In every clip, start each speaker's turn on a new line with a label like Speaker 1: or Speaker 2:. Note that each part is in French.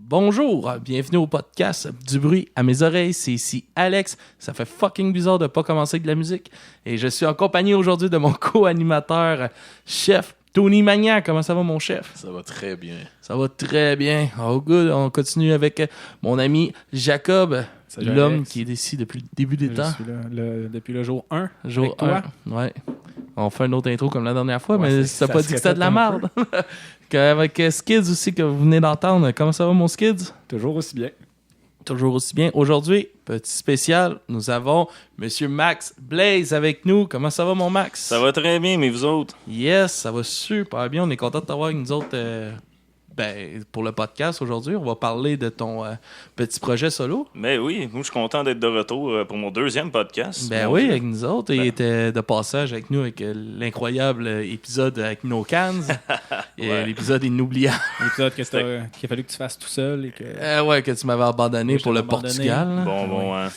Speaker 1: Bonjour, bienvenue au podcast Du bruit à mes oreilles, c'est ici Alex. Ça fait fucking bizarre de pas commencer avec de la musique. Et je suis en compagnie aujourd'hui de mon co-animateur, chef Tony Magnan. Comment ça va mon chef?
Speaker 2: Ça va très bien.
Speaker 1: Ça va très bien. Oh good, on continue avec mon ami Jacob,
Speaker 3: Salut
Speaker 1: l'homme
Speaker 3: Alex.
Speaker 1: qui est ici depuis le début des
Speaker 3: Je
Speaker 1: temps.
Speaker 3: suis là depuis le jour 1.
Speaker 1: Jour
Speaker 3: avec toi.
Speaker 1: 1. Ouais. On fait une autre intro comme la dernière fois,
Speaker 3: Ouais,
Speaker 1: mais
Speaker 3: ça
Speaker 1: t'as pas
Speaker 3: se
Speaker 1: dit que c'était de la
Speaker 3: répète un
Speaker 1: merde. Avec Skids aussi que vous venez d'entendre. Comment ça va mon Skids?
Speaker 3: Toujours aussi bien.
Speaker 1: Toujours aussi bien. Aujourd'hui, petit spécial, nous avons Monsieur Max Blaze avec nous. Comment ça va, mon Max?
Speaker 2: Ça va très bien, mais vous autres?
Speaker 1: Yes, ça va super bien. On est content de t'avoir avec nous autres pour le podcast aujourd'hui. On va parler de ton petit projet solo.
Speaker 2: Ben oui, moi je suis content d'être de retour pour mon deuxième podcast.
Speaker 1: Ben
Speaker 2: Mon
Speaker 1: oui,
Speaker 2: Dieu.
Speaker 1: avec nous autres. Il était de passage avec nous avec l'incroyable épisode avec nos cans. Et
Speaker 2: Ouais.
Speaker 1: l'épisode inoubliable.
Speaker 3: L'épisode qu'il a fallu que tu fasses tout seul et que.
Speaker 1: Ouais, que tu m'avais abandonné
Speaker 3: Oui, je
Speaker 1: pour le
Speaker 3: t'avais abandonné.
Speaker 1: Portugal. là.
Speaker 2: Bon, hein.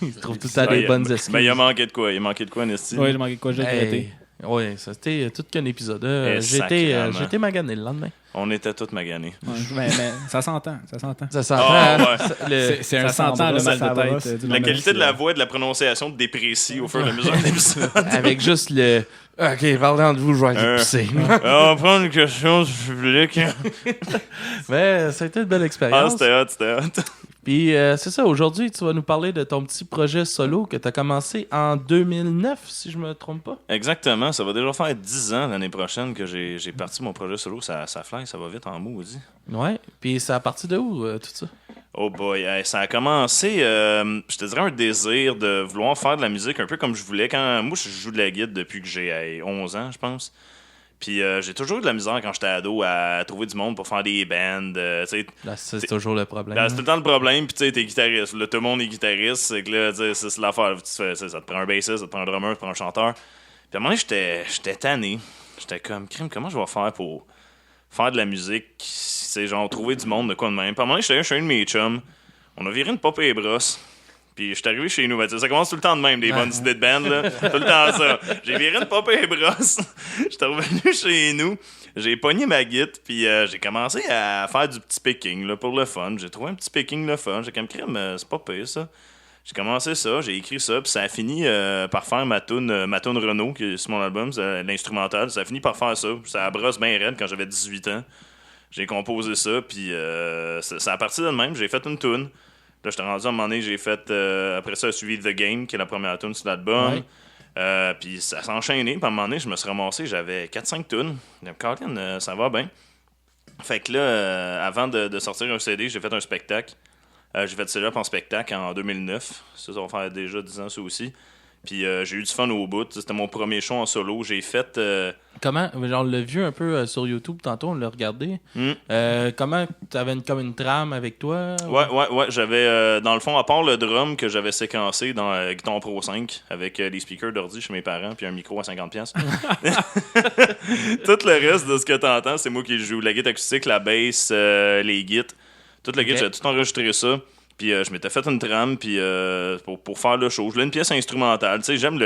Speaker 1: Il trouve tout le temps des bonnes excuses.
Speaker 2: Ben il a manqué de quoi? Il a manqué de quoi, Nesty?
Speaker 3: Ouais, j'ai manqué de quoi, j'ai regretté.
Speaker 1: Oui, ça c'était tout qu'un épisode.
Speaker 2: Sacrément.
Speaker 1: J'étais magané le lendemain.
Speaker 2: On était tous maganés.
Speaker 3: Ouais, mais ça s'entend, ça s'entend.
Speaker 1: Ça s'entend.
Speaker 2: Ah, ouais.
Speaker 3: C'est un
Speaker 4: Ça
Speaker 3: sentant, le
Speaker 4: s'embrasse,
Speaker 3: mal
Speaker 4: ça
Speaker 3: de tête.
Speaker 4: s'embrasse.
Speaker 3: du
Speaker 2: La
Speaker 3: moment
Speaker 2: qualité de la
Speaker 3: difficile.
Speaker 2: voix et de la prononciation déprécie au fur et à mesure de l'épisode.
Speaker 1: Avec juste le. Ok, parlant de vous, je vais aller pisser.
Speaker 2: On va prendre une question du public.
Speaker 1: Mais ça a été une belle
Speaker 2: Ah,
Speaker 1: expérience.
Speaker 2: c'était hot.
Speaker 1: Puis c'est ça, aujourd'hui, tu vas nous parler de ton petit projet solo que tu as commencé en 2009, si je me trompe pas.
Speaker 2: Exactement, ça va déjà faire 10 ans l'année prochaine que j'ai parti mon projet solo. Ça fly, ça va vite en maudit.
Speaker 1: Ouais. Puis c'est à partir de où, tout ça?
Speaker 2: Oh boy, hey, ça a commencé, je te dirais, un désir de vouloir faire de la musique un peu comme je voulais. Moi, je joue de la guitare depuis que j'ai 11 ans, je pense. Puis j'ai toujours eu de la misère quand j'étais ado à trouver du monde pour faire des bands. Tu sais,
Speaker 1: Là, ça, c'est toujours le problème.
Speaker 2: c'est tout le temps le problème. Puis tu sais, t'es guitariste. Là, tout le monde est guitariste. C'est que là, tu sais, c'est l'affaire. Ça te prend un bassiste, ça te prend un drummer, ça te prend un chanteur. Puis à un moment donné, j'étais tanné. J'étais comme, crime, comment je vais faire pour faire de la musique? C'est genre trouver du monde de quoi de même. Puis à un moment donné, j'étais chez un de mes chums. On a viré une pop et brosse. Puis je suis arrivé chez nous. Ben, ça commence tout le temps de même, des bonnes idées de band. Là. Tout le temps ça. J'ai viré une pop et brosse. J'étais revenu chez nous. J'ai pogné ma guitare. Puis j'ai commencé à faire du petit picking là, pour le fun. J'ai trouvé un petit picking le fun. J'ai comme crème, c'est pas pire ça. J'ai commencé ça, j'ai écrit ça, puis ça a fini par faire ma toune Renault, qui est sur mon album, c'est l'instrumental. Ça a fini par faire ça. Ça brosse bien raide quand j'avais 18 ans. J'ai composé ça, puis ça a parti de même. J'ai fait une toune. Là, j'étais rendu à un moment donné, j'ai fait... après ça, suivi The Game, qui est la première tune sur l'album.
Speaker 1: Ouais.
Speaker 2: Puis ça s'est enchaîné. Puis à un moment donné, je me suis ramassé, j'avais 4-5 tunes. J'ai dit, Colin, ça va bien. Fait que là, avant de sortir un CD, j'ai fait un spectacle. J'ai fait Cégep en spectacle en 2009. Ça va faire déjà 10 ans, ça aussi. Puis j'ai eu du fun au bout. C'était mon premier show en solo. J'ai fait...
Speaker 1: Comment, genre, on l'a vu un peu sur YouTube tantôt, on l'a regardé. Comment, t'avais comme une trame avec toi?
Speaker 2: Ouais. J'avais, dans le fond, à part le drum que j'avais séquencé dans Guitar Pro 5 avec les speakers d'ordi chez mes parents puis un micro à 50$. Tout le reste de ce que t'entends, c'est moi qui joue. La guitare acoustique, la bass, les guides. Toute la guitare, j'ai tout enregistré ça. Puis je m'étais fait une trame puis pour faire le show. Je voulais une pièce instrumentale. Tu sais, j'aime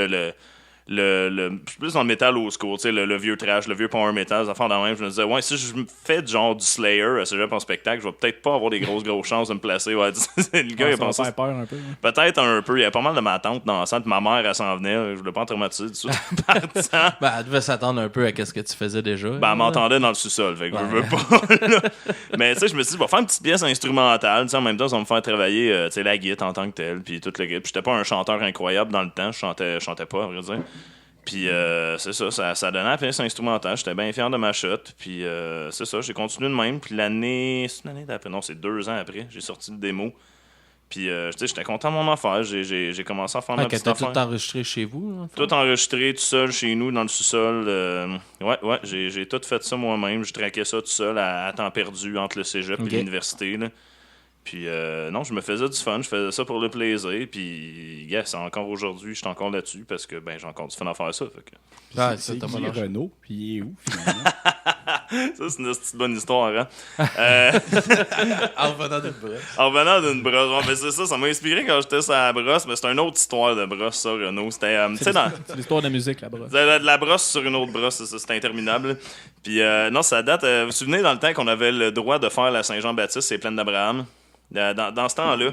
Speaker 2: je suis plus dans le metal old school, tu sais, le vieux trash, le vieux power metal, ça fait dans même. Je me disais, ouais, si je me fais genre du Slayer à Cégep en spectacle, je vais peut-être pas avoir des grosses chances de me placer. Ouais, le gars, il a
Speaker 3: Ça va
Speaker 2: pensé.
Speaker 3: faire peur un peu. hein.
Speaker 2: Peut-être un peu. Il y a pas mal de ma tante dans la salle, puis ma mère, elle s'en venait. Je voulais pas en traumatiser tout de suite. Partant.
Speaker 1: Ben, elle devait s'attendre un peu à ce que tu faisais déjà.
Speaker 2: Ben, elle m'entendait dans le sous-sol, fait que je veux pas. Là. Mais tu sais, je me suis dit, je vais faire une petite pièce instrumentale. Tu sais, en même temps, ça va me faire travailler tu sais, la guitare en tant que telle, puis toute la guitare. Puis j'étais pas un chanteur incroyable dans le temps. Je chantais pas, à vrai dire. Puis c'est ça donnait la pièce instrumentale. J'étais bien fier de ma shot. Puis c'est ça, j'ai continué de même. Puis c'est une année d'après, non, c'est 2 ans après, j'ai sorti le démo. Puis tu sais, j'étais content de mon affaire. J'ai commencé à faire ma
Speaker 1: que
Speaker 2: petite
Speaker 1: t'as
Speaker 2: affaire.
Speaker 1: tout enregistré chez vous? Dans le fond?
Speaker 2: Tout enregistré tout seul chez nous, dans le sous-sol. Ouais, j'ai tout fait ça moi-même. Je traquais ça tout seul à temps perdu entre le cégep
Speaker 1: Ok.
Speaker 2: et l'université. Là. Puis non, je me faisais du fun, je faisais ça pour le plaisir. Puis, yes, encore aujourd'hui, je suis encore là-dessus parce que ben j'ai encore du fun à faire ça. Fait que...
Speaker 1: Ah, ça,
Speaker 4: c'est
Speaker 1: t'as
Speaker 4: qui
Speaker 1: pas lâché.
Speaker 4: Renault, puis il est où, finalement?
Speaker 2: Ça, c'est une petite bonne histoire, hein?
Speaker 1: En revenant d'une brosse.
Speaker 2: En venant d'une brosse. Ouais, mais c'est ça m'a inspiré quand j'étais sur la brosse, mais c'est une autre histoire de brosse, ça, Renaud. C'était, tu sais,
Speaker 3: C'est l'histoire de la musique, la brosse.
Speaker 2: de la brosse sur une autre brosse, ça, c'était interminable. Puis, non, ça date. Vous vous souvenez, dans le temps qu'on avait le droit de faire la Saint-Jean-Baptiste, c'est plaine d'Abraham? Dans ce temps-là,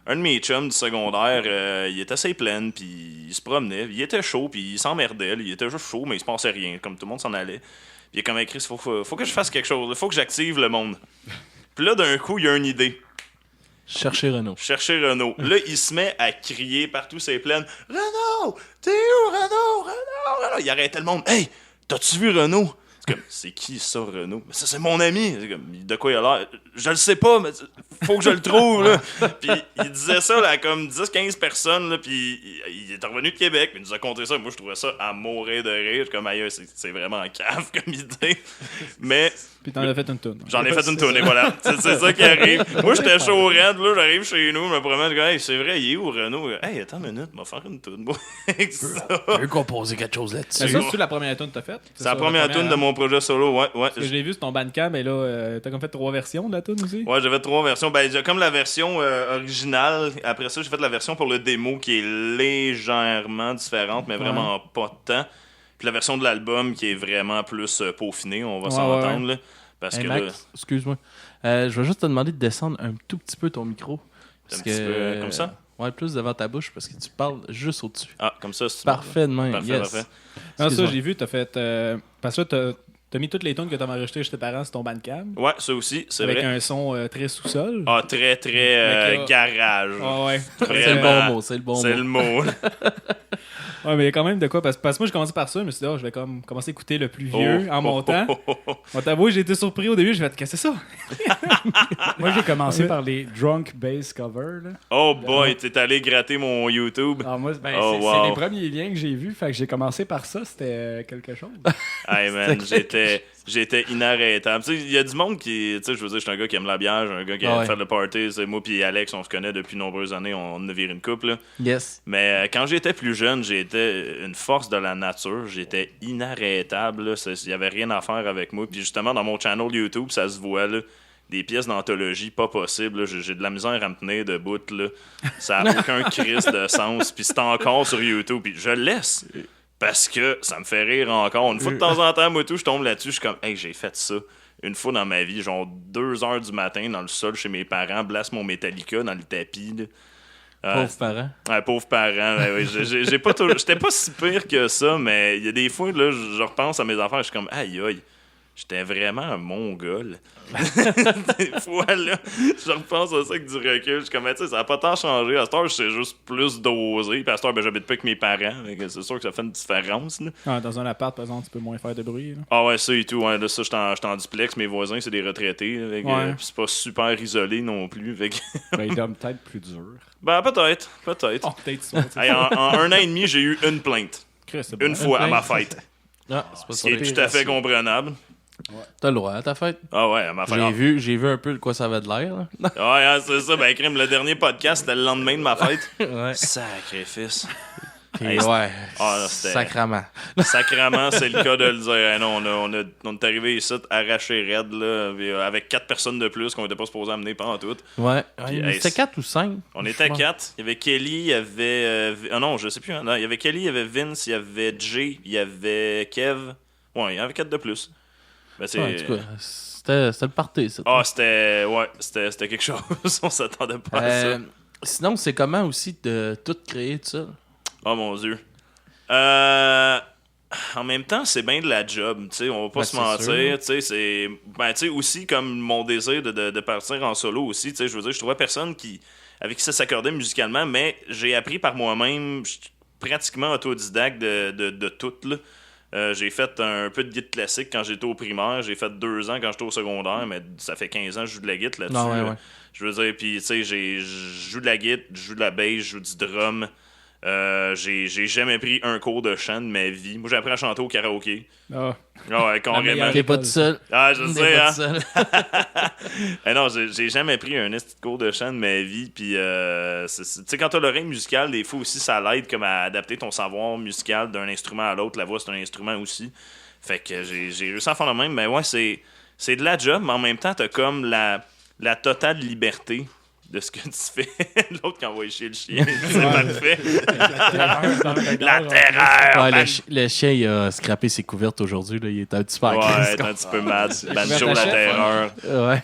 Speaker 2: un de mes chums du secondaire, il était assez plein, puis il se promenait. Il était chaud, puis il s'emmerdait. Il était juste chaud, mais il se passait rien, comme tout le monde s'en allait. Puis il a comme écrit, faut que je fasse quelque chose, faut que j'active le monde. Puis là, d'un coup, il y a une idée.
Speaker 1: Chercher Renaud.
Speaker 2: Chercher Renaud. Là, il se met à crier partout ses plaines. Renaud! T'es où, Renaud? Renaud! Il arrêtait le monde. Hey! T'as-tu vu Renaud? C'est comme, c'est qui ça, Renaud? Mais ça, c'est mon ami. C'est comme, de quoi il a l'air? Je le sais pas, mais faut que je le trouve, là. Puis il disait ça, là, à comme 10-15 personnes, là. Puis il est revenu de Québec, puis il nous a conté ça. Moi, je trouvais ça à mourir de rire. Je suis comme, aïe, c'est vraiment cave comme idée. Mais.
Speaker 3: Puis t'en as fait une toune.
Speaker 2: J'en ai fait une tournée, voilà. C'est ça qui arrive. Moi, j'étais chaud au raide, là, j'arrive chez nous, je me promène, hey, c'est vrai, il est où, Renaud? Hey, attends une minute, on va faire une toune, moi. Avec ça.
Speaker 1: Je veux composer quelque chose là-dessus.
Speaker 3: Mais ça, c'est la première tune que t'as faite?
Speaker 2: C'est la première toune de mon projet solo, ouais.
Speaker 3: Parce que je l'ai vu sur ton Bandcamp, et là, t'as comme fait 3 versions de la tune aussi?
Speaker 2: Ouais, j'avais 3 versions. Ben, j'ai comme la version originale. Après ça, j'ai fait la version pour le démo qui est légèrement différente, mais vraiment pas tant. Puis la version de l'album qui est vraiment plus peaufinée, on va s'entendre, là. Parce
Speaker 1: Hey,
Speaker 2: que
Speaker 1: Max,
Speaker 2: là,
Speaker 1: excuse-moi. Je vais juste te demander de descendre un tout petit peu ton micro. Parce
Speaker 2: un petit peu comme ça?
Speaker 1: Ouais, plus devant ta bouche parce que tu parles juste au-dessus.
Speaker 2: Ah, comme ça, c'est
Speaker 1: Parfait de même.
Speaker 2: Parfait,
Speaker 1: Yes.
Speaker 2: parfait.
Speaker 3: Non, ça,
Speaker 1: Excuse-moi.
Speaker 3: j'ai vu, t'as fait... parce que là, t'as mis toutes les tunes que t'avais enregistrées chez tes parents sur ton Bandcamp.
Speaker 2: Ouais, ça aussi, c'est
Speaker 3: Avec
Speaker 2: vrai.
Speaker 3: un son très sous-sol.
Speaker 2: Ah, très, très
Speaker 3: Avec,
Speaker 2: garage.
Speaker 3: Ah ouais.
Speaker 1: C'est le bon mot, c'est le bon
Speaker 2: C'est
Speaker 1: mot.
Speaker 2: le mot.
Speaker 3: Ouais, mais il y a quand même de quoi. Parce que moi, j'ai commencé par ça, je me suis dit, je vais comme commencer à écouter le plus vieux en montant. On va t'avouer, j'ai été surpris au début, j'ai fait, qu'est-ce que c'est ça?
Speaker 4: Moi, j'ai commencé par les drunk bass covers. Là.
Speaker 2: Oh boy, t'es allé gratter mon YouTube.
Speaker 4: Alors moi, ben,
Speaker 2: Oh,
Speaker 4: c'est
Speaker 2: wow.
Speaker 4: les premiers liens que j'ai vus. Fait que j'ai commencé par ça, c'était quelque chose.
Speaker 2: Hey man, j'étais inarrêtable. Tu sais, il y a du monde qui, tu sais, je veux dire, je suis un gars qui aime la bière, je suis un gars qui aime faire le party. C'est moi puis Alex, on se connaît depuis de nombreuses années, on a viré une couple. Là.
Speaker 1: Yes.
Speaker 2: Mais quand j'étais plus jeune, j'étais une force de la nature. J'étais inarrêtable. Il n'y avait rien à faire avec moi. Puis justement, dans mon channel YouTube, ça se voit. Là, des pièces d'anthologie pas possibles. Là. J'ai de la misère à me tenir debout. Là. Ça n'a aucun crise de sens. Puis c'est encore sur YouTube. Puis je le laisse. Parce que ça me fait rire encore. Une fois de temps en temps, moi tout, je tombe là-dessus. Je suis comme, hey, j'ai fait ça. Une fois dans ma vie, genre 2h du matin, dans le sol chez mes parents, blasse mon Metallica dans le tapis. Là.
Speaker 1: Pauvres parents.
Speaker 2: Ouais, pauvres parents. Ben oui, j'ai pas j'étais pas si pire que ça, mais il y a des fois, là, je repense à mes enfants, je suis comme, aïe, aïe, j'étais vraiment un mongol. Des fois, là, je repense à ça avec du recul. Je suis comme, tu sais, ça a pas tant changé. À cette heure, je sais juste plus doser. Puis à cette heure, ben, j'habite pas avec mes parents. C'est sûr que ça fait une différence, là.
Speaker 3: Ah, dans un appart, par exemple, tu peux moins faire de bruit. Là.
Speaker 2: Ah ouais, ça et tout. Ouais, là, ça, j'étais en duplex. Mes voisins, c'est des retraités. Fait que, c'est pas super isolé non plus. Fait que...
Speaker 4: Ben, il doit peut-être plus dur.
Speaker 2: ben, peut-être.
Speaker 3: Oh, peut-être ça.
Speaker 2: Hey, en 1 an et demi, j'ai eu une plainte.
Speaker 3: Chris, c'est bon.
Speaker 2: Une fois à ma fête.
Speaker 1: Ah, c'est pas
Speaker 2: Ce
Speaker 1: ça.
Speaker 2: qui est tout à fait comprenable.
Speaker 1: T'as le droit à ta fête.
Speaker 2: Ah ouais, à ma fête.
Speaker 1: J'ai vu un peu de quoi ça avait de l'air. Là.
Speaker 2: Ouais, hein, c'est ça. Ben, crime, le dernier podcast, c'était le lendemain de ma fête.
Speaker 1: Ouais.
Speaker 2: Sacrifice.
Speaker 1: Puis,
Speaker 2: Hey,
Speaker 1: ouais.
Speaker 2: Ah, là, c'était-
Speaker 1: Sacrament.
Speaker 2: Sacrement, c'est le cas de le dire. Hey, non, on est arrivé ici arraché raide, là, puis, avec 4 personnes de plus qu'on était pas supposé amener pendant tout.
Speaker 1: Ouais.
Speaker 2: Puis,
Speaker 1: C'était
Speaker 2: hey,
Speaker 1: 4 ou 5.
Speaker 2: On était 4. Il y avait Kelly, il y avait... ah non, je sais plus. Non, il y avait Kelly, il y avait Vince, il y avait Jay, il y avait Kev. Ouais, il y en avait 4 de plus. Ben, c'est...
Speaker 1: Ouais, en tout cas, c'était le party, ça.
Speaker 2: Ah, c'était... Ouais, c'était quelque chose. On s'attendait pas à ça.
Speaker 1: Sinon, c'est comment aussi de tout créer, tout ça?
Speaker 2: Oh mon Dieu. En même temps, c'est bien de la job, tu sais, on va pas
Speaker 1: Ben,
Speaker 2: se
Speaker 1: c'est
Speaker 2: mentir,
Speaker 1: sûr.
Speaker 2: tu sais, c'est... Ben, tu sais, aussi, comme mon désir de partir en solo aussi, tu sais, je veux dire, je trouvais personne avec qui ça s'accordait musicalement, mais j'ai appris par moi-même, je suis pratiquement autodidacte de tout, là. J'ai fait un peu de guitare classique quand j'étais au primaire. J'ai fait 2 ans quand j'étais au secondaire, mais ça fait 15 ans que je joue de la guitare là-dessus.
Speaker 1: Non, ouais,
Speaker 2: là.
Speaker 1: ouais.
Speaker 2: Je veux dire, puis tu sais, je joue de la guitare, je joue de la bass, je joue du drum. J'ai jamais pris un cours de chant de ma vie. Moi, j'ai appris à chanter au karaoké.
Speaker 3: Ah.
Speaker 2: Ah ouais, carrément.
Speaker 3: meilleure-
Speaker 1: T'es pas tout seul.
Speaker 2: Ah, je
Speaker 1: T'es
Speaker 2: sais,
Speaker 1: pas
Speaker 2: hein.
Speaker 1: tout seul.
Speaker 2: Eh non, j'ai jamais pris un petit cours de chant de ma vie. Puis, tu sais, quand t'as l'oreille musicale, des fois aussi, ça l'aide comme à adapter ton savoir musical d'un instrument à l'autre. La voix, c'est un instrument aussi. Fait que j'ai réussi à faire le même. Mais ouais, c'est de la job, mais en même temps, t'as comme la totale liberté de ce que tu fais. L'autre qui envoie chier le chien, c'est parfait. La terreur!
Speaker 1: Ouais, le chien, il a scrappé ses couvertes aujourd'hui. Là. Il est un petit peu
Speaker 2: Ouais,
Speaker 1: agressif.
Speaker 2: t'es un petit peu mad. Banjo,
Speaker 3: à
Speaker 2: la
Speaker 3: chef,
Speaker 2: terreur.
Speaker 1: Ouais.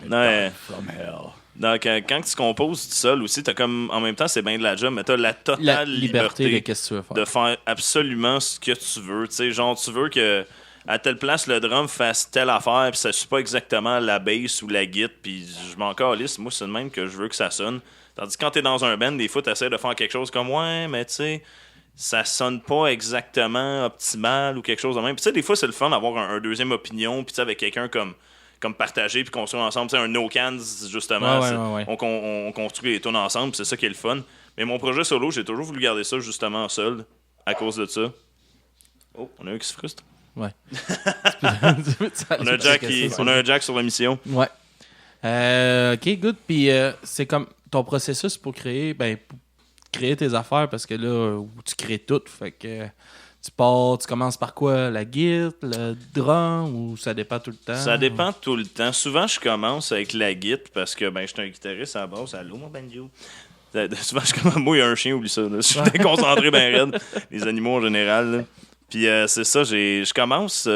Speaker 2: Ouais.
Speaker 4: From hell.
Speaker 2: Donc, quand tu composes tout seul aussi, t'as comme, en même temps, c'est bien de la job, mais t'as la
Speaker 1: La
Speaker 2: totale
Speaker 1: liberté de qu'est-ce que tu veux faire.
Speaker 2: de faire absolument ce que tu veux. Tu sais, genre, tu veux que à telle place, le drum fasse telle affaire, puis ça suit pas exactement la bass ou la guitare, puis je m'en calisse. Moi, c'est le même que je veux que ça sonne. Tandis que quand t'es dans un band, des fois, t'essaies de faire quelque chose comme, ouais, mais tu sais, ça sonne pas exactement optimal ou quelque chose de même. Puis tu sais, des fois, c'est le fun d'avoir un deuxième opinion, puis tu sais, avec quelqu'un comme partager puis construire ensemble. Tu sais, un No Cans, justement,
Speaker 1: Ouais.
Speaker 2: On construit les tunes ensemble, puis c'est ça qui est le fun. Mais mon projet solo, j'ai toujours voulu garder ça justement seul, à cause de ça. Oh, on a un qui se frustre.
Speaker 1: Ouais.
Speaker 2: On a un Jack sur la mission.
Speaker 1: Ouais. OK, good. Puis c'est comme ton processus pour créer tes affaires, parce que là, tu crées tout. Fait que tu commences par quoi? La guitare, le drum, ou ça dépend tout le temps?
Speaker 2: Ça dépend tout le temps. Souvent, je commence avec la guitare parce que je suis un guitariste à la base. Allô, mon banjo? Souvent, je commence. Moi, il y a un chien, oublie ça. Là. Je suis déconcentré ben raide. Les animaux en général. Là. Puis c'est ça, je commence.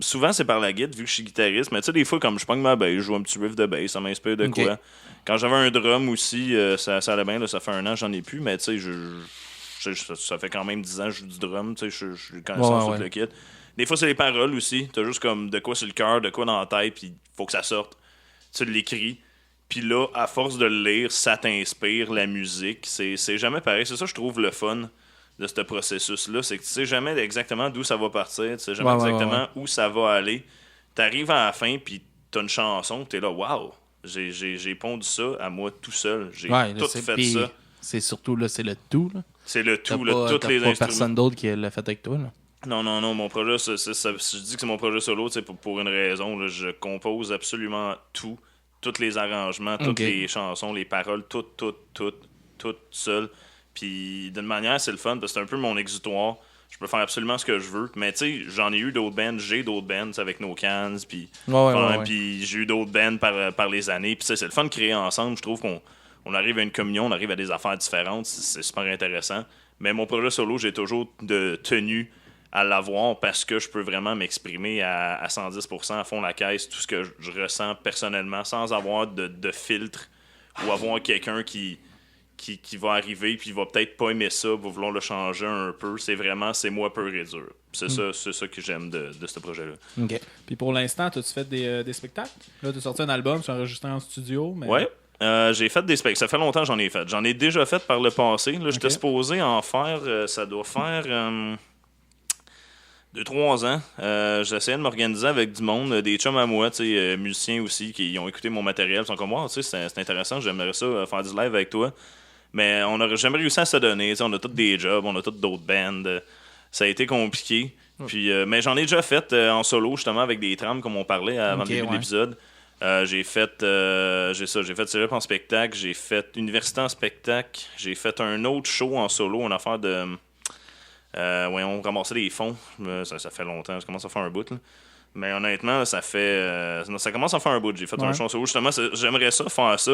Speaker 2: Souvent, c'est par la guitare, vu que je suis guitariste. Mais tu sais, des fois, comme je pogne ma bass, je joue un petit riff de bass, ça m'inspire de quoi. Quand j'avais un drum aussi, ça allait bien. Là, ça fait 1 an, j'en ai plus. Mais tu sais, ça fait quand même 10 ans que je joue du drum. Tu sais, je suis connaissance sur le kit. Des fois, c'est les paroles aussi. T'as juste comme de quoi sur le cœur, de quoi dans la tête, puis faut que ça sorte. Tu l'écris. Puis là, à force de le lire, ça t'inspire, la musique. C'est jamais pareil. C'est ça, je trouve le fun de ce processus-là. C'est que tu sais jamais exactement d'où ça va partir. Tu sais jamais exactement où ça va aller. T'arrives à la fin, puis t'as une chanson, t'es là, waouh, j'ai pondu ça à moi tout seul. J'ai tout fait ça.
Speaker 1: C'est surtout, là, c'est le tout. Là.
Speaker 2: C'est le tout,
Speaker 1: T'as
Speaker 2: toutes les
Speaker 1: pas
Speaker 2: instruments.
Speaker 1: Personne d'autre qui l'a fait avec toi. Là.
Speaker 2: Non, mon projet, je dis que c'est mon projet solo pour une raison. Là, je compose absolument tout. Tous les arrangements, toutes les chansons, les paroles, tout seul. Puis d'une manière, c'est le fun parce que c'est un peu mon exutoire. Je peux faire absolument ce que je veux. Mais tu sais, j'en ai eu d'autres bands. J'ai d'autres bands avec No Cans. Puis j'ai eu d'autres bands par les années. Puis c'est le fun de créer ensemble. Je trouve qu'on arrive à une communion, on arrive à des affaires différentes. C'est super intéressant. Mais mon projet solo, j'ai toujours tenu à l'avoir parce que je peux vraiment m'exprimer à 110% à fond la caisse, tout ce que je ressens personnellement, sans avoir de filtre ou avoir quelqu'un qui va arriver puis il va peut-être pas aimer ça, va vouloir le changer un peu. C'est moi pur et dur. C'est ça que j'aime de ce projet-là.
Speaker 1: OK.
Speaker 3: Puis pour l'instant, as-tu fait des spectacles? Là, tu as sorti un album, tu as enregistré en studio. Mais...
Speaker 2: Ouais. J'ai fait des spectacles. Ça fait longtemps que j'en ai fait. J'en ai déjà fait par le passé. Là, j'étais supposé en faire, ça doit faire 2-3 ans. J'essayais de m'organiser avec du monde, des chums à moi, musiciens aussi, qui ont écouté mon matériel. Ils sont comme, wow, c'est intéressant, j'aimerais ça faire du live avec toi. Mais on n'a jamais réussi à se donner. On a tous des jobs, on a tous d'autres bands. Ça a été compliqué. Puis, mais j'en ai déjà fait en solo, justement, avec des trames, comme on parlait avant le début de l'épisode. J'ai fait Cégep en spectacle, j'ai fait Université en spectacle, j'ai fait un autre show en solo, une affaire de... on ramassait des fonds. Ça fait longtemps, ça commence à faire un bout. Là. Mais honnêtement, ça commence à faire un bout. J'ai fait un show en solo. Justement, j'aimerais ça, faire ça.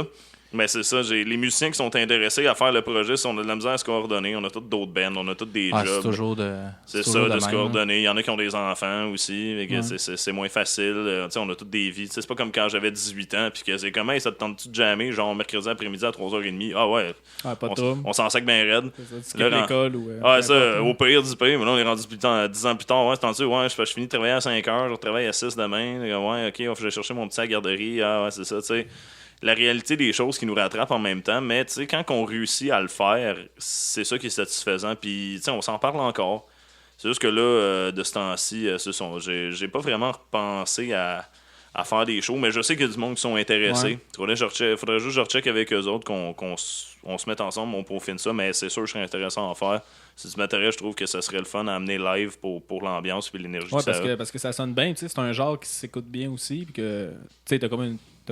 Speaker 2: Mais c'est ça, les musiciens qui sont intéressés à faire le projet, si on a de la misère à se coordonner, on a tous d'autres bands, on a tous des jobs.
Speaker 1: C'est toujours de
Speaker 2: se coordonner. Il y en a qui ont des enfants aussi, mais c'est moins facile. On a toutes des vies. C'est pas comme quand j'avais 18 ans, puis que c'est comment, ça te tente-tu de jammer, genre mercredi après-midi à 3h30? Ah ouais, on s'en sac bien raide.
Speaker 3: C'est ça, l'école ou...
Speaker 2: au pire du pire, mais là on est rendu 10 ans plus tard. Ouais, c'est tendu, je finis de travailler à 5h, je retravaille à 6 demain. Ouais, ok, je vais chercher mon petit à la garderie. Ah ouais, c'est ça, tu sais. La réalité des choses qui nous rattrapent en même temps, mais tu sais, quand on réussit à le faire, c'est ça qui est satisfaisant. Puis, tu sais, on s'en parle encore. C'est juste que là, de ce temps-ci, j'ai pas vraiment repensé à faire des shows, mais je sais qu'il y a du monde qui sont intéressés. Faudrait juste que je recheck avec eux autres, qu'on se mette ensemble, on peaufine ça, mais c'est sûr que je serais intéressant à en faire. C'est du matériel, je trouve que ça serait le fun à amener live pour l'ambiance et l'énergie que ça a.
Speaker 3: Parce que ça sonne bien, tu sais, c'est un genre qui s'écoute bien aussi, puis que, tu sais, t'as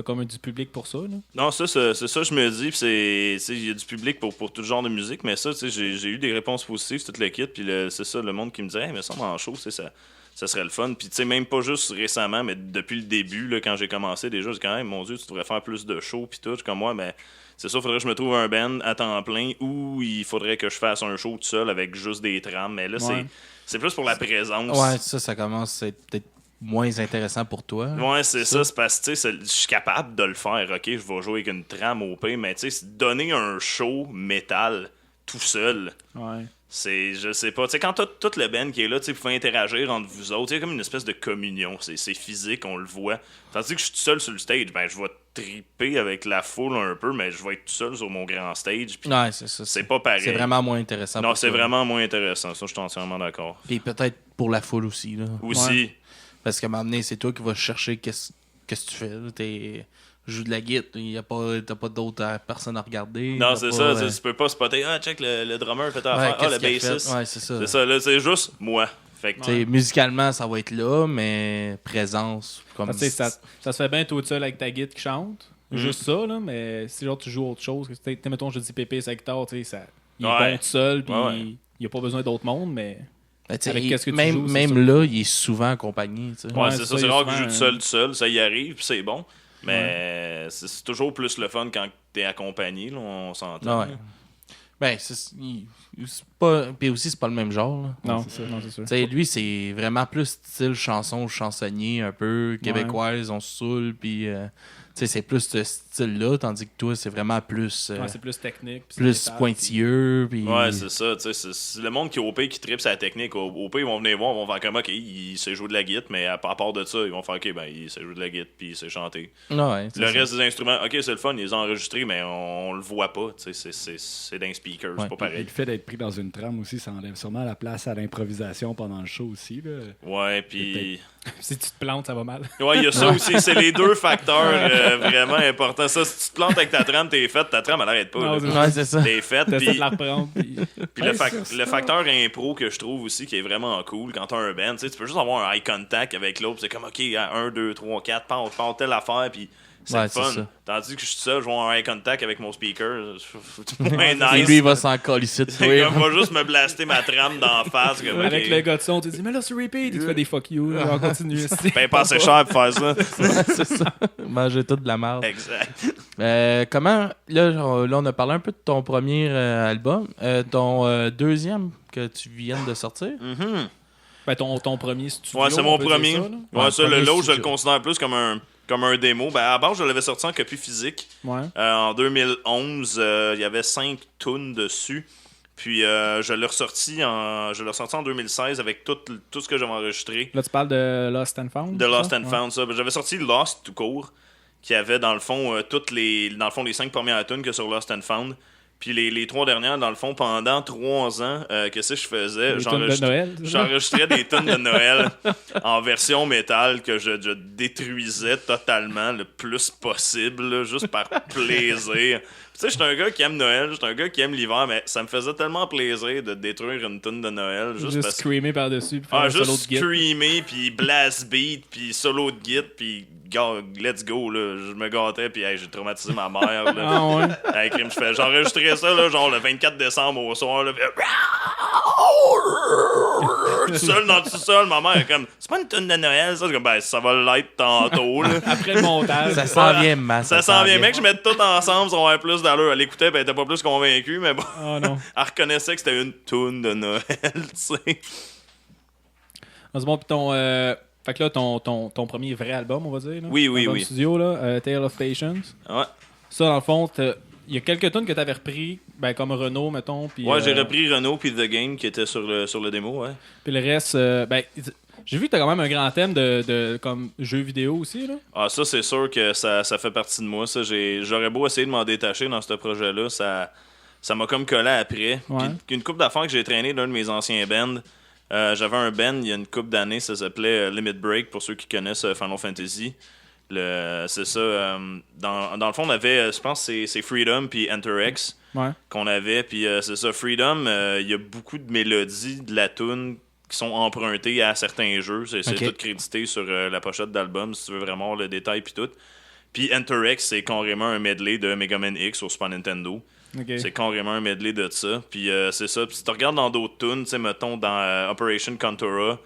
Speaker 3: comme du public pour ça, là.
Speaker 2: Non, c'est ça, je me dis, puis il y a du public pour tout genre de musique, mais ça, tu sais, j'ai eu des réponses positives, toute l'équipe, puis c'est ça, le monde qui me dit, hey, mais ça, en show, ça ça serait le fun. Puis tu sais, même pas juste récemment, mais depuis le début, là, quand j'ai commencé, déjà, j'ai quand même, mon Dieu, tu devrais faire plus de shows, puis tout. Comme moi, mais c'est ça, il faudrait que je me trouve un band à temps plein ou il faudrait que je fasse un show tout seul avec juste des trames. Mais là, c'est plus pour la présence.
Speaker 1: Ouais, ça commence à être peut-être moins intéressant pour toi.
Speaker 2: Ouais, c'est ça. C'est parce que je suis capable de le faire. OK, je vais jouer avec une trame au P, mais tu sais, donner un show métal tout seul.
Speaker 3: Ouais.
Speaker 2: C'est, je sais pas, tu sais, quand t'as toute le band qui est là, tu sais, vous pouvez interagir entre vous autres, il y a comme une espèce de communion, c'est physique, on le voit. Tandis que je suis tout seul sur le stage, ben je vais triper avec la foule un peu, mais je vais être tout seul sur mon grand stage, pis
Speaker 1: Ouais, c'est ça.
Speaker 2: c'est pas pareil.
Speaker 1: C'est vraiment moins intéressant.
Speaker 2: Non,
Speaker 1: pour
Speaker 2: c'est
Speaker 1: toi.
Speaker 2: vraiment moins intéressant, ça, je suis entièrement d'accord.
Speaker 1: Puis peut-être pour la foule aussi, là.
Speaker 2: Aussi,
Speaker 1: Parce qu'à un moment donné, c'est toi qui vas chercher qu'est-ce que tu fais. Là. Joue de la guitare, t'as pas d'autres personnes à regarder.
Speaker 2: non,
Speaker 1: t'as
Speaker 2: c'est
Speaker 1: pas,
Speaker 2: ça, tu peux pas spotter, check le drummer fait
Speaker 1: ouais,
Speaker 2: affaire, le
Speaker 1: qu'est-ce qu'il a fait?
Speaker 2: bassiste.
Speaker 1: Ouais, c'est ça.
Speaker 2: C'est ça, là, c'est juste moi. Fait que,
Speaker 1: T'sais, musicalement, ça va être là, mais présence. Comme
Speaker 3: Parce que ça se fait bien tout seul avec ta guitare qui chante.
Speaker 2: Mhm.
Speaker 3: Juste ça, là, mais si genre tu joues autre chose, mettons, je dis Pépé sa guitare, tu sais, il est
Speaker 2: Ouais.
Speaker 3: bon tout seul, puis
Speaker 2: Ouais.
Speaker 3: il n'y a pas besoin d'autre monde, mais.
Speaker 1: ben, t'sais,
Speaker 3: avec qu'est-ce que tu
Speaker 1: même
Speaker 3: joues, c'est
Speaker 1: même
Speaker 3: ça.
Speaker 1: là, il est souvent accompagné. T'sais.
Speaker 2: ouais,
Speaker 3: Ouais,
Speaker 2: c'est
Speaker 3: c'est
Speaker 2: ça,
Speaker 3: ça,
Speaker 2: c'est
Speaker 3: il y a
Speaker 2: rare que je
Speaker 3: souvent
Speaker 2: joue tout seul, ça y arrive, puis c'est bon. Mais c'est toujours plus le fun quand t'es accompagné, là, on s'entend.
Speaker 1: Ouais. Ben, c'est pas. Puis aussi, c'est pas le même genre. Là.
Speaker 3: Non, c'est sûr.
Speaker 1: T'sais, lui, c'est vraiment plus style chanson chansonnier, un peu québécoise, on se saoule, puis c'est plus ce style-là, tandis que toi, c'est vraiment plus,
Speaker 3: Ouais, c'est plus technique. puis
Speaker 1: plus
Speaker 3: c'est métal,
Speaker 1: pointilleux. Puis...
Speaker 2: Ouais, c'est ça, tu sais, c'est le monde qui est au P qui tripe sa technique. Au P, ils vont venir voir, ils vont faire comme, OK, il sait jouer de la guitare, mais à part de ça, ils vont faire, OK, ben, il sait jouer de la guitare, puis il sait chanter.
Speaker 1: Ouais, c'est
Speaker 2: Le
Speaker 1: ça.
Speaker 2: reste des instruments, OK, c'est le fun, ils les ont enregistrés, mais on le voit pas, tu sais, c'est d'un speaker, c'est
Speaker 1: Ouais.
Speaker 2: pas
Speaker 4: Et
Speaker 2: pareil.
Speaker 4: le fait d'être pris dans une trame aussi, ça enlève sûrement la place à l'improvisation pendant le show aussi. Là.
Speaker 2: Ouais, puis...
Speaker 3: Si tu te plantes, ça va mal.
Speaker 2: Ouais, il y a ça aussi, c'est les deux facteurs vraiment importants. Ça, si tu te plantes avec ta trame, t'es faite, ta trame, elle arrête pas.
Speaker 3: Non,
Speaker 2: là.
Speaker 3: c'est ça.
Speaker 1: Ouais, c'est ça.
Speaker 2: T'es faite,
Speaker 3: T'essaies
Speaker 2: puis...
Speaker 3: de la reprendre, puis.
Speaker 2: Puis le facteur impro que je trouve aussi qui est vraiment cool quand t'as un band, tu sais, tu peux juste avoir un eye contact avec l'autre, c'est comme OK, 1, 2, 3, 4, part telle affaire, puis c'est
Speaker 1: Ouais,
Speaker 2: le
Speaker 1: c'est
Speaker 2: fun.
Speaker 1: ça.
Speaker 2: Tandis que je suis seul, je vois un eye contact avec mon speaker, c'est moins
Speaker 1: Et
Speaker 2: nice.
Speaker 1: lui, il va s'en colisser de
Speaker 2: C'est
Speaker 1: toi.
Speaker 2: comme, va juste me blaster ma trame d'en face. Comme,
Speaker 3: Avec
Speaker 2: OK.
Speaker 3: le gars de son, tu dis, mais là, c'est repeat, il te fait des fuck you, on continue.
Speaker 2: Paye pas assez cher pour faire ça.
Speaker 1: C'est ça. Manger toute de la merde.
Speaker 2: Exact.
Speaker 1: Comment, là, on a parlé un peu de ton premier album. Ton deuxième que tu viens de sortir.
Speaker 2: Mhm.
Speaker 3: Ben, ton premier studio.
Speaker 2: Ouais, c'est
Speaker 3: on
Speaker 2: mon
Speaker 3: peut dire
Speaker 2: premier.
Speaker 3: ça, là.
Speaker 2: Ouais, ça,
Speaker 1: premier
Speaker 2: l'autre, je le
Speaker 1: studio.
Speaker 2: considère plus comme un démo. Ben, à la base, je l'avais sorti en copie physique.
Speaker 3: Ouais.
Speaker 2: En 2011, il y avait 5 tunes dessus. Puis je l'ai ressorti en 2016 avec tout ce que j'avais enregistré.
Speaker 3: Là, tu parles de Lost and Found.
Speaker 2: De
Speaker 3: c'est
Speaker 2: Lost
Speaker 3: ça?
Speaker 2: and Found, ça. J'avais sorti Lost tout court, qui avait dans le fond les 5 premières tunes que sur Lost and Found. Puis les 3 dernières, dans le fond, pendant 3 ans, qu'est-ce que je faisais?
Speaker 3: Les tunes de Noël. c'est ça?
Speaker 2: J'enregistrais des tunes de Noël en version métal que je détruisais totalement le plus possible, là, juste par plaisir. Tu sais, je suis un gars qui aime Noël, je suis un gars qui aime l'hiver, mais ça me faisait tellement plaisir de détruire une tune de Noël.
Speaker 3: Juste
Speaker 2: parce que...
Speaker 3: screamer par-dessus. Puis faire un solo de
Speaker 2: juste
Speaker 3: guitare.
Speaker 2: screamer, puis blast beat, puis solo de guitare, puis let's go, là. Je me gâtais, puis hey, j'ai traumatisé ma mère, là.
Speaker 3: Ah ouais.
Speaker 2: Hey, crime, j'ai enregistré ça, là, genre le 24 décembre au soir, là, puis... tout seul dans le sous-sol, ma mère est comme, c'est pas une tune de Noël, ça? Je suis comme, ben, ça va l'être tantôt, là.
Speaker 3: Après le montage.
Speaker 1: Ça s'en vient, man.
Speaker 2: Ça s'en vient, mec, je mets tout ensemble, ça va avoir plus d'allure. Elle écoutait, ben, elle était pas plus convaincue, mais bon,
Speaker 3: Oh non.
Speaker 2: elle reconnaissait que c'était une tune de Noël, tu sais.
Speaker 3: Ah, c'est bon, puis fait que là, ton premier vrai album, on va dire. Là,
Speaker 2: Oui.
Speaker 3: album studio, là, Tale of Patience.
Speaker 2: Ouais.
Speaker 3: Ça, dans le fond, il y a quelques tunes que t'avais repris, ben, comme Renault, mettons. Puis,
Speaker 2: Ouais, j'ai repris Renault puis The Game qui était sur le démo, ouais.
Speaker 3: Puis le reste, ben, j'ai vu que t'as quand même un grand thème de comme jeux vidéo aussi, là.
Speaker 2: Ah, ça, c'est sûr que ça fait partie de moi. Ça, j'aurais beau essayer de m'en détacher dans ce projet-là, ça m'a comme collé après.
Speaker 3: Ouais.
Speaker 2: Puis, une couple d'affaires que j'ai traîné d'un de mes anciens bands. J'avais un band il y a une couple d'années, ça s'appelait Limit Break, pour ceux qui connaissent Final Fantasy. C'est ça. Dans le fond, on avait, je pense, c'est Freedom puis Enter X
Speaker 3: Ouais.
Speaker 2: qu'on avait. Puis c'est ça, Freedom, il y a beaucoup de mélodies de la tune qui sont empruntées à certains jeux. C'est
Speaker 1: Ok.
Speaker 2: tout crédité sur la pochette d'album, si tu veux vraiment voir le détail puis tout. Puis Enter X, c'est carrément un medley de Mega Man X au Super Nintendo.
Speaker 3: Ok.
Speaker 2: C'est carrément un medley de ça. Puis c'est ça. Puis si tu regardes dans d'autres tunes, tu sais, mettons dans Operation Contura,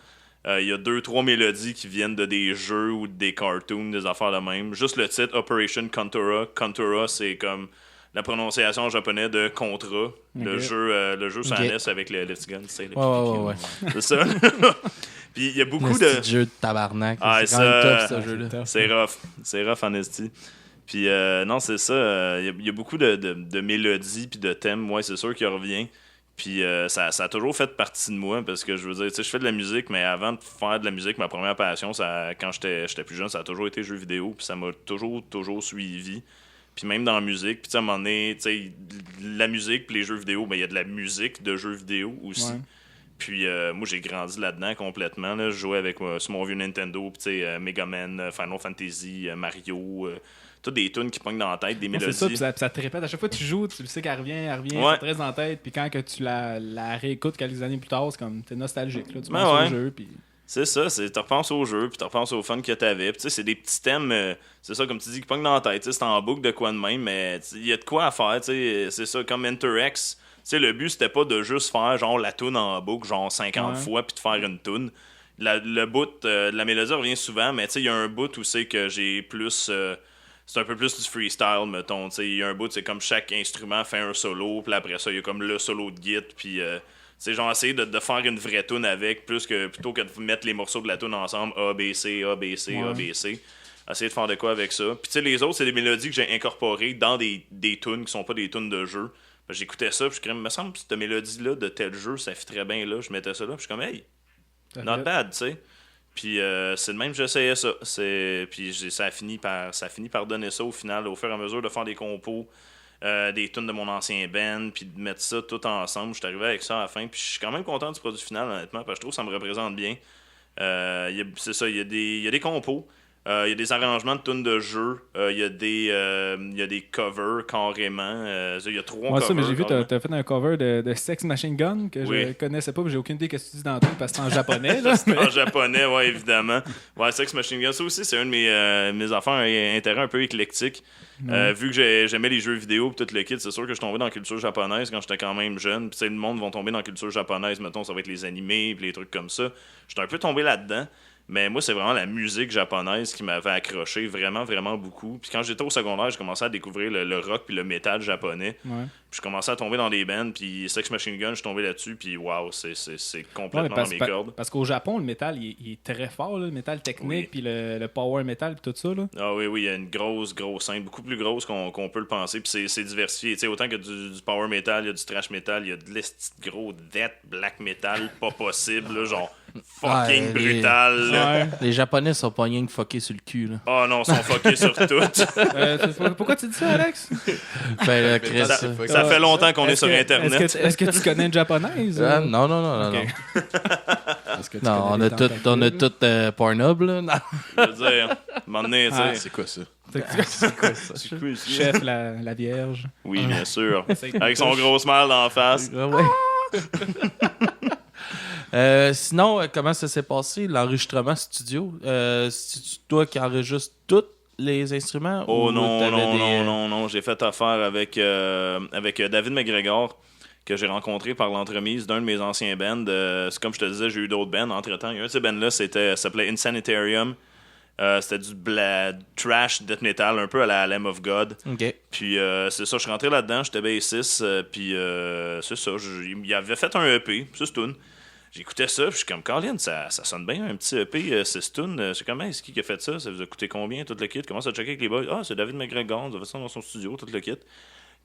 Speaker 2: Il y a 2-3 mélodies qui viennent de des jeux ou des cartoons, des affaires de même. Juste le titre Operation Contura. Contura, c'est comme la prononciation en japonais de Contra. Le jeu sur NES avec les petits guns. C'est C'est ça. Puis il y a beaucoup de...
Speaker 1: petit jeu de tabarnak. C'est quand
Speaker 2: ça,
Speaker 1: même top, ce jeu-là.
Speaker 2: C'est rough. C'est rough en esti. Puis non, c'est ça. Il y a beaucoup de mélodies puis de thèmes. Ouais, c'est sûr qu'il revient. Puis ça a toujours fait partie de moi parce que je veux dire, tu sais, je fais de la musique, mais avant de faire de la musique, ma première passion, quand j'étais plus jeune, ça a toujours été jeux vidéo. Puis ça m'a toujours suivi. Puis même dans la musique, puis à un moment donné, tu sais, la musique puis les jeux vidéo, ben il y a de la musique de jeux vidéo aussi.
Speaker 3: Ouais.
Speaker 2: Puis moi, j'ai grandi là-dedans complètement. Là. Je jouais avec sur mon vieux Nintendo, puis tu sais, Mega Man, Final Fantasy, Mario, toutes des tunes qui pognent dans la tête, des mélodies.
Speaker 3: C'est ça, puis ça te répète. À chaque fois que tu joues, tu le sais qu'elle revient,
Speaker 2: Ouais.
Speaker 3: ça te reste dans la tête. Puis quand que tu la réécoutes quelques années plus tard, c'est comme, t'es nostalgique. Là. Tu
Speaker 2: Ben
Speaker 3: penses
Speaker 2: ouais.
Speaker 3: au jeu, puis...
Speaker 2: C'est ça, tu repenses au jeu, puis tu repenses au fun que t'avais. Puis tu sais, c'est des petits thèmes, c'est ça, comme tu dis, qui pognent dans la tête. C'est en boucle de quoi de même, mais il y a de quoi à faire. C'est ça, comme Enter X. Le but, c'était pas de juste faire genre la toune en boucle, genre 50 fois, puis de faire une toune. Le bout de la mélodie revient souvent, mais il y a un bout où c'est que j'ai plus... c'est un peu plus du freestyle, mettons. Il y a un bout, c'est comme chaque instrument fait un solo, puis après ça, il y a comme le solo de guitare, puis... genre essayer de faire une vraie toune avec, plutôt que de mettre les morceaux de la toune ensemble, A, B, C, A, B, C, A, B, C. Essayer de faire de quoi avec ça. Puis les autres, c'est des mélodies que j'ai incorporées dans des tunes qui sont pas des tunes de jeu. J'écoutais ça, puis me semble que cette mélodie-là de tel jeu, ça fit très bien là. Je mettais ça là, puis je suis comme, hey, not bad, tu sais. Puis c'est de même que j'essayais ça. Puis ça a fini par donner ça au final, au fur et à mesure de faire des compos. Des tunes de mon ancien band, puis de mettre ça tout ensemble. Je suis arrivé avec ça à la fin, puis je suis quand même content du produit final, honnêtement, parce que je trouve que ça me représente bien. C'est ça, il y a des compos, il y a des arrangements de tunes de jeu, il y a des covers carrément. Il y a 3 covers.
Speaker 3: Ça, mais j'ai vu, t'as fait un cover de Sex Machine Gun que je connaissais pas, mais j'ai aucune idée de ce que tu dis dans le truc parce que c'est en japonais. Là,
Speaker 2: En japonais, ouais, évidemment. Ouais, Sex Machine Gun, ça aussi, c'est un de mes affaires, un intérêt un peu éclectique. Vu que j'aimais les jeux vidéo et tout le kit, c'est sûr que je suis tombé dans la culture japonaise quand j'étais quand même jeune. Puis le monde va tomber dans la culture japonaise, mettons, ça va être les animés et les trucs comme ça. J'étais un peu tombé là-dedans. Mais moi, c'est vraiment la musique japonaise qui m'avait accroché vraiment, vraiment beaucoup. Puis quand j'étais au secondaire, j'ai commencé à découvrir le rock puis le métal japonais.
Speaker 3: Ouais.
Speaker 2: Puis je commençais à tomber dans des bands. Puis Sex Machine Gun, je suis tombé là-dessus. Puis waouh, c'est complètement dans mes cordes.
Speaker 3: Parce qu'au Japon, le métal, il est très fort, là, le métal technique, puis le power metal, puis tout ça. Là.
Speaker 2: Ah oui, il y a une grosse scène, beaucoup plus grosse qu'on peut le penser. Puis c'est diversifié. T'sais, autant que du power metal, il y a du thrash metal, il y a de l'esti gros death black metal, pas possible, là, genre fucking brutal.
Speaker 3: Ouais.
Speaker 1: Les Japonais sont pas rien que fuckés sur le cul. Là.
Speaker 2: Oh non, ils sont fuckés sur tout.
Speaker 3: Pourquoi tu dis ça, Alex?
Speaker 1: Ben, là, Chris,
Speaker 2: Ça fait longtemps qu'on est sur Internet.
Speaker 3: Est-ce que tu connais une japonaise?
Speaker 1: non.
Speaker 3: Okay.
Speaker 1: Non, on a tout Pornhub, là. Non.
Speaker 2: Je veux dire, à un moment donné, tu sais.
Speaker 5: C'est quoi ça?
Speaker 1: C'est quoi ça?
Speaker 2: C'est quoi ici?
Speaker 3: Chef, la Vierge.
Speaker 2: Oui, bien sûr. Avec son gros smile d'en face.
Speaker 1: Ouais. Sinon, comment ça s'est passé, l'enregistrement studio? C'est toi qui enregistres tous les instruments?
Speaker 2: Oh
Speaker 1: ou
Speaker 2: non. J'ai fait affaire avec David McGregor, que j'ai rencontré par l'entremise d'un de mes anciens bands. C'est comme je te disais, j'ai eu d'autres bands entre-temps. Il y a un de ces bands-là, s'appelait Insanitarium. C'était du trash death metal, un peu à la Lamb of God.
Speaker 1: OK.
Speaker 2: Puis c'est ça, je suis rentré là-dedans, j'étais bassiste, puis c'est ça, il avait fait un EP, c'est tout. J'écoutais ça, puis je suis comme, Colin, ça sonne bien, un petit EP, c'est Toon. C'est comme, c'est qui a fait ça? Ça vous a coûté combien, tout le kit? Commence à checker avec les boys. Ah, c'est David McGregor, il a fait ça dans son studio, tout le kit.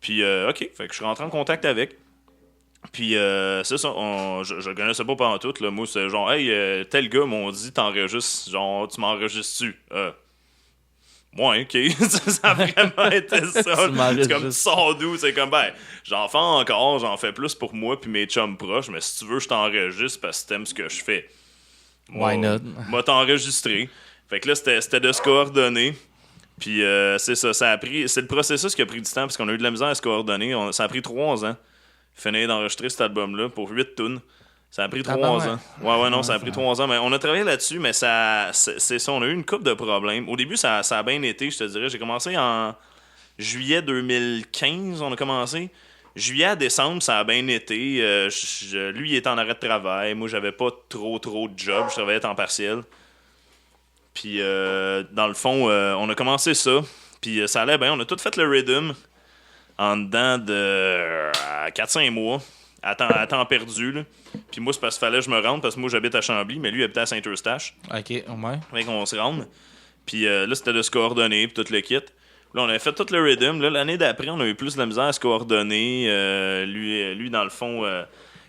Speaker 2: Puis, OK, fait que je suis rentré en contact avec. Puis, c'est ça, je connaissais pas pantoute, là. Moi, c'est genre, hey, tel gars m'ont dit, t'enregistres, genre, tu m'enregistres-tu? Ouais, ok. Ça a vraiment été ça. C'est comme, tu sors d'où? C'est comme, j'en fais encore, j'en fais plus pour moi puis mes chums proches, mais si tu veux, je t'enregistre parce que t'aimes ce que je fais.
Speaker 1: Why not?
Speaker 2: Moi, t'enregistrer. Fait que là, c'était de se coordonner. Puis c'est ça, c'est le processus qui a pris du temps parce qu'on a eu de la misère à se coordonner. Ça a pris 3 ans. Finir d'enregistrer cet album-là pour 8 tunes. Ça a pris 3 ans. Ouais, non, ça a pris 3 ans. Mais on a travaillé là-dessus, mais c'est ça. On a eu une couple de problèmes. Au début, ça a bien été, je te dirais. J'ai commencé en juillet 2015, on a commencé. juillet à décembre, ça a bien été. Lui, il était en arrêt de travail. Moi, j'avais pas trop de job. Je travaillais temps partiel. Puis, dans le fond, on a commencé ça. Puis, ça allait bien. On a tout fait le rhythm en dedans de 4-5 mois. À temps perdu. Là. Puis, moi, c'est parce qu'il fallait que je me rende. Parce que moi, j'habite à Chambly, mais lui, il habitait à Saint-Eustache.
Speaker 1: OK, au moins.
Speaker 2: Fait qu'on se rende. Puis, là, c'était de se coordonner. Puis, tout le kit. Là, on avait fait tout le rhythm. Là, l'année d'après, on a eu plus de la misère à se coordonner. Lui, dans le fond,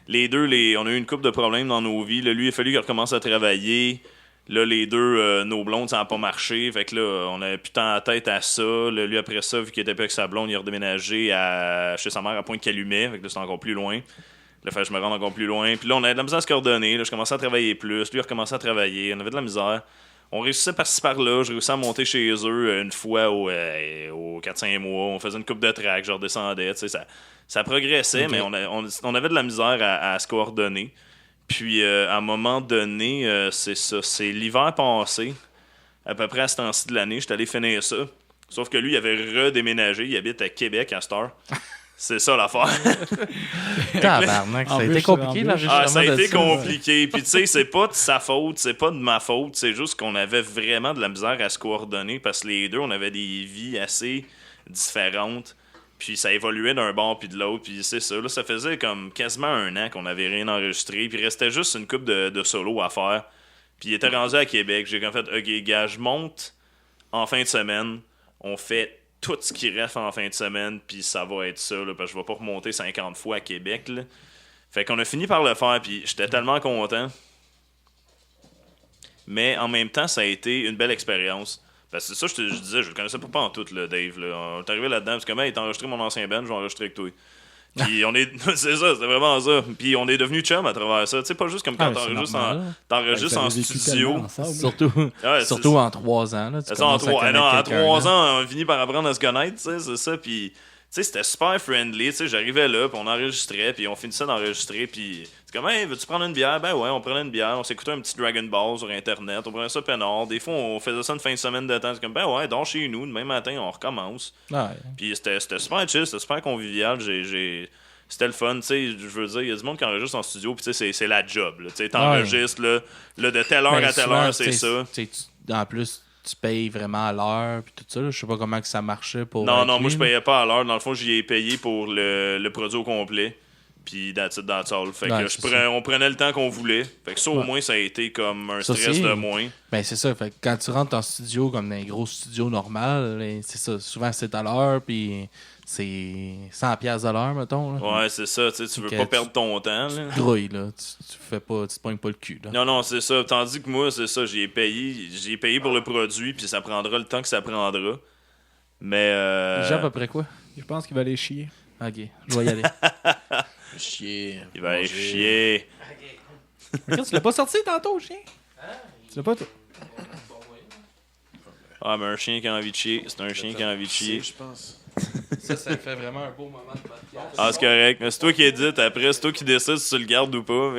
Speaker 2: les deux, on a eu une couple de problèmes dans nos vies. Là, lui, il a fallu qu'il recommence à travailler. Là, les deux, nos blondes, ça n'a pas marché. Fait que là, on avait plus tant la tête à ça. Là, lui, après ça, vu qu'il était plus avec sa blonde, il a redéménagé chez sa mère à Pointe-Calumet. Fait que là, c'était encore plus loin. Là, fait que je me rends encore plus loin. Puis là, on avait de la misère à se coordonner. Là, je commençais à travailler plus. Lui, il a recommencé à travailler. On avait de la misère. On réussissait par-ci par-là. Je réussissais à monter chez eux une fois au 4-5 mois. On faisait une coupe de track, je redescendais. Ça progressait, okay. Mais on avait de la misère à se coordonner. Puis, à un moment donné, c'est ça. C'est l'hiver passé, à peu près à ce temps-ci de l'année. J'étais allé finir ça. Sauf que lui, il avait redéménagé. Il habite à Québec à cette heure. C'est ça l'affaire.
Speaker 1: Tabarnak, ça a été compliqué l'enregistrement.
Speaker 2: Ça a été compliqué. Puis tu sais, c'est pas de sa faute, c'est pas de ma faute. C'est juste qu'on avait vraiment de la misère à se coordonner parce que les deux, on avait des vies assez différentes. Puis ça évoluait d'un bord puis de l'autre. Puis c'est ça. Là, ça faisait comme quasiment 1 an qu'on avait rien enregistré. Puis il restait juste une couple de solos à faire. Puis il était rendu à Québec. J'ai comme fait, OK, gars, je monte en fin de semaine. On fait tout ce qui reste en fin de semaine, puis ça va être ça, là, parce que je vais pas remonter 50 fois à Québec. Là. Fait qu'on a fini par le faire, puis j'étais tellement content. Mais en même temps, ça a été une belle expérience. Parce que c'est ça, je disais, je le connaissais pas en tout, là, Dave. Là. On est arrivé là-dedans, parce que il t'a enregistré mon ancien band, je vais enregistrer avec toi. Puis on est. C'est ça, c'était vraiment ça. Puis on est devenus chum à travers ça. Tu sais, pas juste comme quand t'enregistres en studio.
Speaker 1: Surtout en 3 ans. Là,
Speaker 2: en 3 ans, on finit par apprendre à se connaître, tu sais, c'est ça. Puis, tu sais, c'était super friendly. Tu sais, j'arrivais là, puis on enregistrait, puis on finissait d'enregistrer, puis c'est comme, hey, veux-tu prendre une bière? Ben ouais, on prenait une bière, on s'écoutait un petit Dragon Ball sur Internet, on prenait ça peinard. Des fois, on faisait ça une fin de semaine de temps. C'est comme, ben ouais, donc chez nous, demain matin, on recommence. Ouais. Puis c'était super chill, c'était super convivial. C'était le fun, tu sais, je veux dire, il y a du monde qui enregistre en studio, puis tu sais, c'est la job, tu sais, t'enregistres, là, de telle heure à telle heure, c'est ça.
Speaker 1: En plus, tu payes vraiment à l'heure, puis tout ça, là, je sais pas comment que ça marchait pour...
Speaker 2: Non, moi, je payais pas à l'heure, dans le fond, j'y ai payé pour le produit au complet, puis that's all. Fait que on prenait le temps qu'on voulait, fait que ça, au moins, ça a été comme un stress de moins.
Speaker 1: Ben, c'est ça, fait que quand tu rentres en studio, comme dans un gros studio normal, c'est ça, souvent c'est à l'heure, puis... C'est 100$ de l'heure, mettons. Là.
Speaker 2: Ouais, c'est ça. Tu veux pas perdre ton temps.
Speaker 1: Tu te grouilles, là. Tu te pognes pas le cul. Là.
Speaker 2: Non, c'est ça. Tandis que moi, c'est ça. J'ai payé pour le produit, puis ça prendra le temps que ça prendra. Mais.
Speaker 1: J'ai à peu près quoi?
Speaker 3: Je pense qu'il va aller chier.
Speaker 1: Ok, je vais y aller.
Speaker 4: Chier.
Speaker 2: Il va aller chier.
Speaker 3: Okay. Tu l'as pas sorti tantôt, chien? Tu l'as pas.
Speaker 2: Ah, mais un chien qui a envie de chier, c'est un chien qui a envie de chier.
Speaker 4: Je pense.
Speaker 1: Ça fait vraiment un beau moment de podcast.
Speaker 2: Ah, c'est correct. Mais c'est toi qui édites après, c'est toi qui décides si tu le gardes ou pas.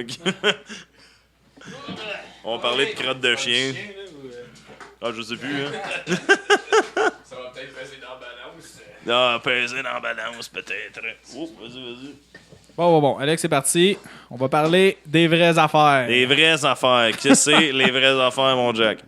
Speaker 2: On va parler de crotte de chien. Ah, je sais plus, hein.
Speaker 1: Ça va peut-être peser dans la balance.
Speaker 2: Ah, peser dans la balance, peut-être. Oh, vas-y.
Speaker 3: Bon. Alex, c'est parti. On va parler des vraies affaires.
Speaker 2: Des vraies affaires. Qu'est-ce que c'est, les vraies affaires, mon Jack?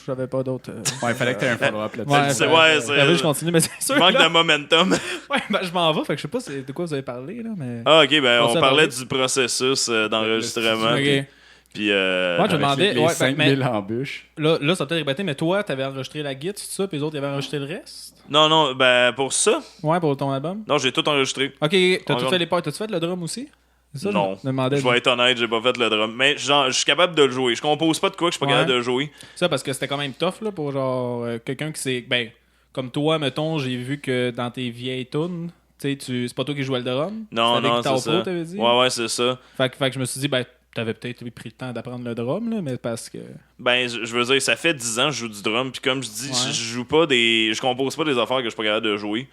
Speaker 3: J'avais pas d'autres.
Speaker 4: Ouais, il fallait que tu aies un follow-up là-dessus.
Speaker 3: Je continue, mais c'est sûr.
Speaker 2: Manque de momentum.
Speaker 3: Ouais, ben je m'en vais, fait que je sais pas de quoi vous avez parlé, là, mais...
Speaker 2: Ah, ok, ben on parlait du processus d'enregistrement.
Speaker 3: Ok.
Speaker 2: Puis,
Speaker 3: moi, je me demandais...
Speaker 4: Les 5000 embûches.
Speaker 3: Là, ça peut-être répété, mais toi, t'avais enregistré la guitare, tout ça, puis les autres, ils avaient enregistré le reste?
Speaker 2: Non, ben pour ça...
Speaker 3: Ouais, pour ton album?
Speaker 2: Non, j'ai tout enregistré.
Speaker 3: Ok, t'as-tu fait le drum aussi? Ça,
Speaker 2: non, je vais être honnête, j'ai pas fait le drum. Mais genre, je suis capable de le jouer. Je compose pas de quoi que je suis pas capable de jouer.
Speaker 3: Ça, parce que c'était quand même tough là, pour genre quelqu'un qui s'est... Ben, comme toi, mettons, j'ai vu que dans tes vieilles tunes, c'est pas toi qui jouais le drum?
Speaker 2: Non, c'est ça.
Speaker 3: T'avais dit?
Speaker 2: Ouais, c'est ça.
Speaker 3: Fait que je me suis dit, ben, t'avais peut-être pris le temps d'apprendre le drum, là, mais parce que...
Speaker 2: Ben, je veux dire, ça fait 10 ans que je joue du drum, puis comme je dis, je joue pas je compose pas des affaires que je suis pas capable de jouer.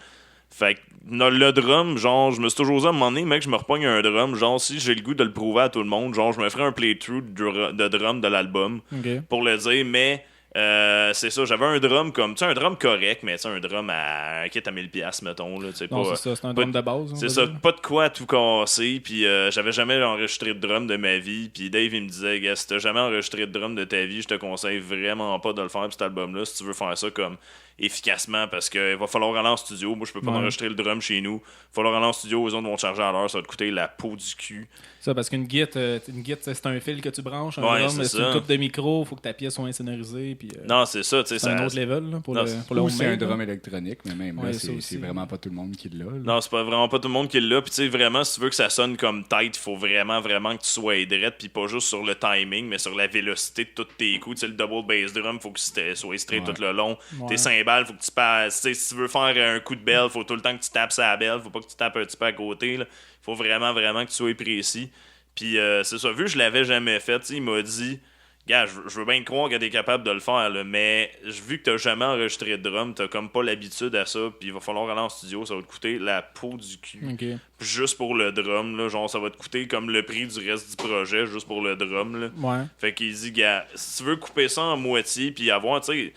Speaker 2: Fait que le drum, genre, je me suis toujours dit à un moment donné, mec, je me repogne un drum, genre, si j'ai le goût de le prouver à tout le monde, genre, je me ferais un playthrough de drum de l'album pour le dire, mais C'est ça, j'avais un drum comme, tu sais, un drum correct, mais tu sais, un drum à un kit à 1000$, mettons. Là,
Speaker 3: Non, c'est ça, c'est un drum de base.
Speaker 2: C'est ça, pas de quoi tout casser, puis j'avais jamais enregistré de drum de ma vie, puis Dave, il me disait, gars, si t'as jamais enregistré de drum de ta vie, je te conseille vraiment pas de le faire, pour cet album-là, si tu veux faire ça comme efficacement, parce qu'il va falloir aller en studio. Moi, je peux pas enregistrer le drum chez nous. Il va falloir aller en studio, aux autres vont te charger à l'heure, ça va te coûter la peau du cul.
Speaker 3: Ça, parce qu'une git, c'est un fil que tu branches, un
Speaker 2: Ouais,
Speaker 3: drum,
Speaker 2: c'est
Speaker 3: c'est
Speaker 2: ça.
Speaker 3: une coupe de micro, faut que ta pièce soit insonorisée. Puis,
Speaker 2: Non, c'est ça, tu sais.
Speaker 3: c'est un autre level là, pour
Speaker 2: Non,
Speaker 3: le
Speaker 4: Ou c'est un
Speaker 3: homemade, là.
Speaker 4: drum électronique, mais même
Speaker 3: Ouais,
Speaker 4: là,
Speaker 3: ça aussi.
Speaker 4: c'est vraiment pas tout le monde qui l'a. là.
Speaker 2: Non, c'est pas vraiment pas tout le monde qui l'a. Puis tu sais, vraiment, si tu veux que ça sonne comme tight, il faut vraiment que tu sois drette. Puis pas juste sur le timing, mais sur la vélocité de tous tes coups. Tu sais, le double bass drum, faut que tu sois straight
Speaker 4: Ouais.
Speaker 2: tout le long.
Speaker 3: Ouais.
Speaker 2: Tes cymbales, faut que tu passes. Tu sais, si tu veux faire un coup de belle, faut tout le temps que tu tapes sa belle. Faut pas que tu tapes un petit peu à côté. Là. Faut vraiment que tu sois précis. Puis c'est ça, vu que je l'avais jamais fait, tu sais, il m'a dit. Gars, je veux bien te croire que t'es capable de le faire, là, mais vu que t'as jamais enregistré de drum, t'as comme pas l'habitude à ça, puis il va falloir aller en studio, ça va te coûter la peau du cul.
Speaker 3: Ok.
Speaker 2: Juste pour le drum, là, genre ça va te coûter comme le prix du reste du projet, juste pour le drum. Là.
Speaker 3: Ouais.
Speaker 2: Fait qu'il dit, gars, si tu veux couper ça en moitié, puis avoir, tu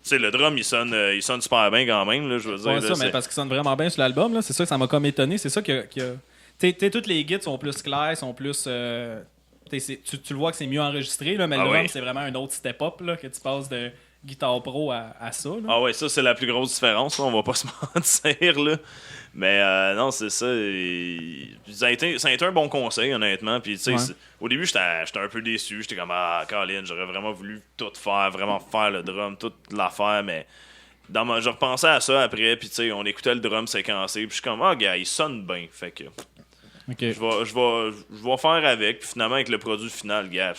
Speaker 2: sais, le drum, il sonne super bien quand même, là, je veux dire.
Speaker 3: Ouais,
Speaker 2: là,
Speaker 3: ça,
Speaker 2: c'est-
Speaker 3: mais parce qu'il sonne vraiment bien sur l'album, là. C'est ça que ça m'a comme étonné. C'est ça que. Tu sais, toutes les guides sont plus clairs, sont plus. Tu le vois que c'est mieux enregistré, là, mais
Speaker 2: Ah
Speaker 3: le drum,
Speaker 2: oui.
Speaker 3: c'est vraiment un autre step-up, là, que tu passes de guitare pro à ça. Là.
Speaker 2: Ah ouais, ça, c'est la plus grosse différence, là, on va pas se mentir, là. Mais non, c'est ça. Ça a été un bon conseil, honnêtement. Puis, tu sais,
Speaker 3: Ouais.
Speaker 2: au début, j'étais un peu déçu. J'étais comme, ah, Colin, j'aurais vraiment voulu tout faire, vraiment faire le drum, toute l'affaire, mais je repensais à ça après, puis, tu sais, on écoutait le drum séquencé, puis je suis comme, ah, gars, il sonne bien. Fait que
Speaker 3: Ok.
Speaker 2: je vais faire avec, puis finalement, avec le produit final, gars,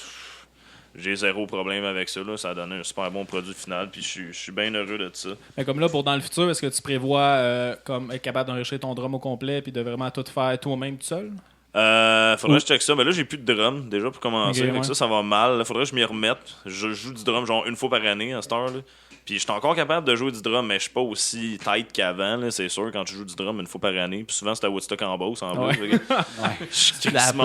Speaker 2: j'ai zéro problème avec ça, là. Ça a donné un super bon produit final, puis je suis bien heureux de ça.
Speaker 3: Mais comme là, pour dans le futur, est-ce que tu prévois comme être capable d'enregistrer ton drum au complet puis de vraiment tout faire toi-même tout seul?
Speaker 2: Faudrait que je check ça. Mais là, j'ai plus de drum déjà pour commencer.
Speaker 3: Ok,
Speaker 2: Fait que
Speaker 3: ouais.
Speaker 2: ça va mal. Faudrait que je m'y remette. Je joue du drum genre une fois par année à cette heure. Là. Puis je suis encore capable de jouer du drum, mais je suis pas aussi tight qu'avant. Là, c'est sûr, quand tu joues du drum une fois par année. Puis souvent, c'était à Woodstock en Beauce en
Speaker 3: Ouais.
Speaker 2: plus. Je suis
Speaker 1: La
Speaker 2: crissement-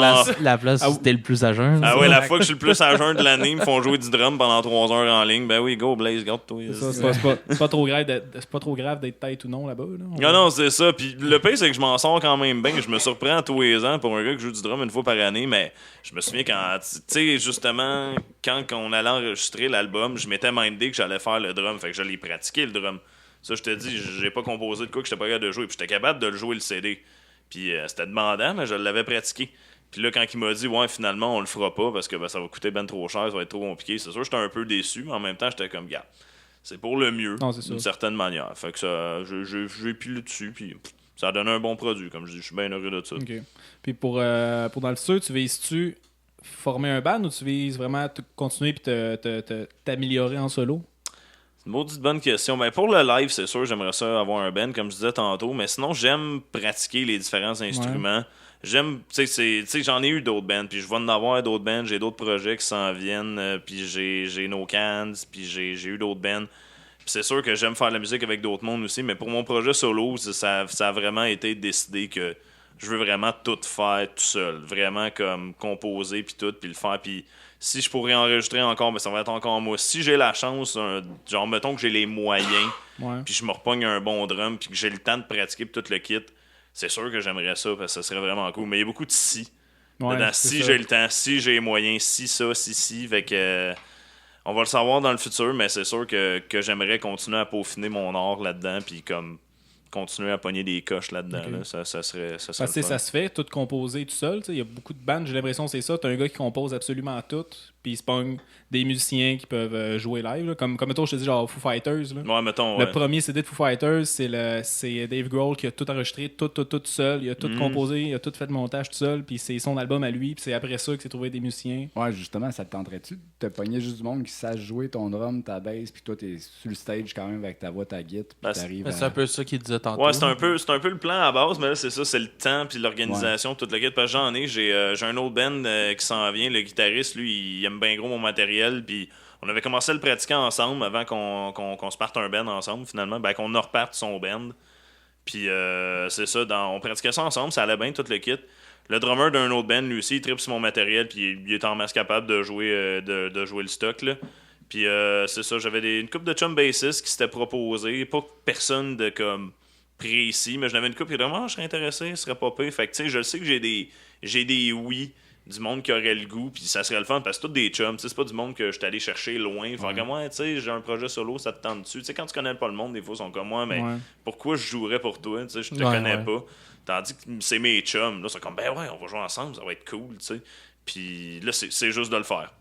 Speaker 1: place où t'es le plus à jeun.
Speaker 2: Ah
Speaker 1: ça.
Speaker 2: ouais, la fois que je suis le plus à jeun de l'année, ils me font jouer du drum pendant 3 heures en ligne. Ben oui, go Blaze, garde-toi.
Speaker 3: C'est pas trop grave c'est pas trop grave d'être tête ou non là-bas. Là.
Speaker 2: Non, c'est ça. Puis le pire, c'est que je m'en sors quand même bien. Je me surprends tous les ans pour un gars qui joue du drum une fois par année. Mais je me souviens quand, tu sais, justement, quand on allait enregistrer l'album, je m'étais mindé que j'allais faire le drum. Fait que j'allais pratiquer le drum. Ça, je te dis, j'ai pas composé de quoi que j'étais pas capable de jouer. Puis j'étais capable de le jouer le CD. Puis c'était demandant, mais je l'avais pratiqué. Puis là, quand il m'a dit, ouais, finalement, on le fera pas parce que ben, ça va coûter ben trop cher, ça va être trop compliqué. C'est sûr, j'étais un peu déçu, mais en même temps, j'étais comme, gars, c'est pour le mieux,
Speaker 3: Non, c'est ça.
Speaker 2: d'une certaine manière. Fait que ça, j'ai pilé dessus, puis ça a donné un bon produit. Comme je dis, je suis bien heureux de ça.
Speaker 3: OK. Puis pour dans le futur, tu vises-tu former un band ou tu vises vraiment continuer puis t'améliorer en solo?
Speaker 2: C'est une maudite bonne question. Ben, pour le live, c'est sûr, j'aimerais ça avoir un band, comme je disais tantôt, mais sinon, j'aime pratiquer les différents instruments. J'aime, tu sais, j'en ai eu d'autres bands, puis je vais en avoir d'autres bands, j'ai d'autres projets qui s'en viennent, puis j'ai No Cans, puis j'ai eu d'autres bands. Puis c'est sûr que j'aime faire de la musique avec d'autres mondes aussi, mais pour mon projet solo, ça a vraiment été décidé que je veux vraiment tout faire tout seul. Vraiment comme composer, puis tout, puis le faire, puis si je pourrais enregistrer encore, ben ça va être encore moi. Si j'ai la chance, genre mettons que j'ai les moyens,
Speaker 3: Ouais.
Speaker 2: puis je me repogne un bon drum, puis que j'ai le temps de pratiquer puis tout le kit, c'est sûr que j'aimerais ça, parce que ça serait vraiment cool. Mais il y a beaucoup de si.
Speaker 3: Ouais,
Speaker 2: Dedans,
Speaker 3: c'est
Speaker 2: si
Speaker 3: ça.
Speaker 2: j'ai le temps, si j'ai les moyens, si ça, si. Fait que on va le savoir dans le futur, mais c'est sûr que j'aimerais continuer à peaufiner mon art là-dedans, puis comme continuer à pogner des coches là-dedans.
Speaker 3: Ok.
Speaker 2: Là, ça serait
Speaker 3: Parce que
Speaker 2: le fun.
Speaker 3: ça se fait, tout composer tout seul. Il y a beaucoup de bandes, j'ai l'impression que c'est ça. T'as un gars qui compose absolument tout, puis il se pogne des musiciens qui peuvent jouer live. Là. Comme mettons, je te dis, genre Foo Fighters. Là.
Speaker 2: Ouais, mettons,
Speaker 3: Le
Speaker 2: ouais.
Speaker 3: premier CD de Foo Fighters, c'est Dave Grohl qui a tout enregistré, tout seul. Il a tout composé, il a tout fait le montage tout seul, puis c'est son album à lui, puis c'est après ça qu'il s'est trouvé des musiciens.
Speaker 4: Ouais, justement, ça te tenterait-tu de te pogner juste du monde qui sache jouer ton drum, ta bass, puis toi, t'es sur le stage quand même avec ta voix, ta guitare, puis
Speaker 2: Ben,
Speaker 4: t'arrives
Speaker 1: Mais c'est un peu ça qu'il disait tantôt.
Speaker 2: Ouais, c'est un peu le plan à base, mais là, c'est ça, c'est le temps puis l'organisation, toute la quête. Parce que j'en ai, j'ai un autre band qui s'en vient. Le guitariste, lui, il aime bien gros mon matériel, puis on avait commencé à le pratiquer ensemble avant qu'on se parte un band ensemble, finalement. Ben, qu'on reparte son band. Puis c'est ça, on pratiquait ça ensemble, ça allait bien, tout le kit. Le drummer d'un autre band, lui aussi, il tripe sur mon matériel, puis il est en masse capable de jouer le stock, là. Puis c'est ça, j'avais une couple de chum bassistes qui s'étaient proposés. Pas personne de comme précis, mais j'en avais une couple qui vraiment, je serais intéressé, ce serait pas pire. Fait que tu sais, je sais que j'ai des oui du monde qui aurait le goût, puis ça serait le fun parce que c'est tous des chums, c'est pas du monde que je suis allé chercher loin. Faire comme moi, tu sais, j'ai un projet solo, ça te tente dessus. Tu sais, quand tu connais pas le monde, des fois, ils sont comme moi, mais pourquoi je jouerais pour toi? Tu sais, je te connais pas. Tandis que c'est mes chums, là, c'est comme, ben ouais, on va jouer ensemble, ça va être cool, tu sais. Puis là, c'est juste de le faire.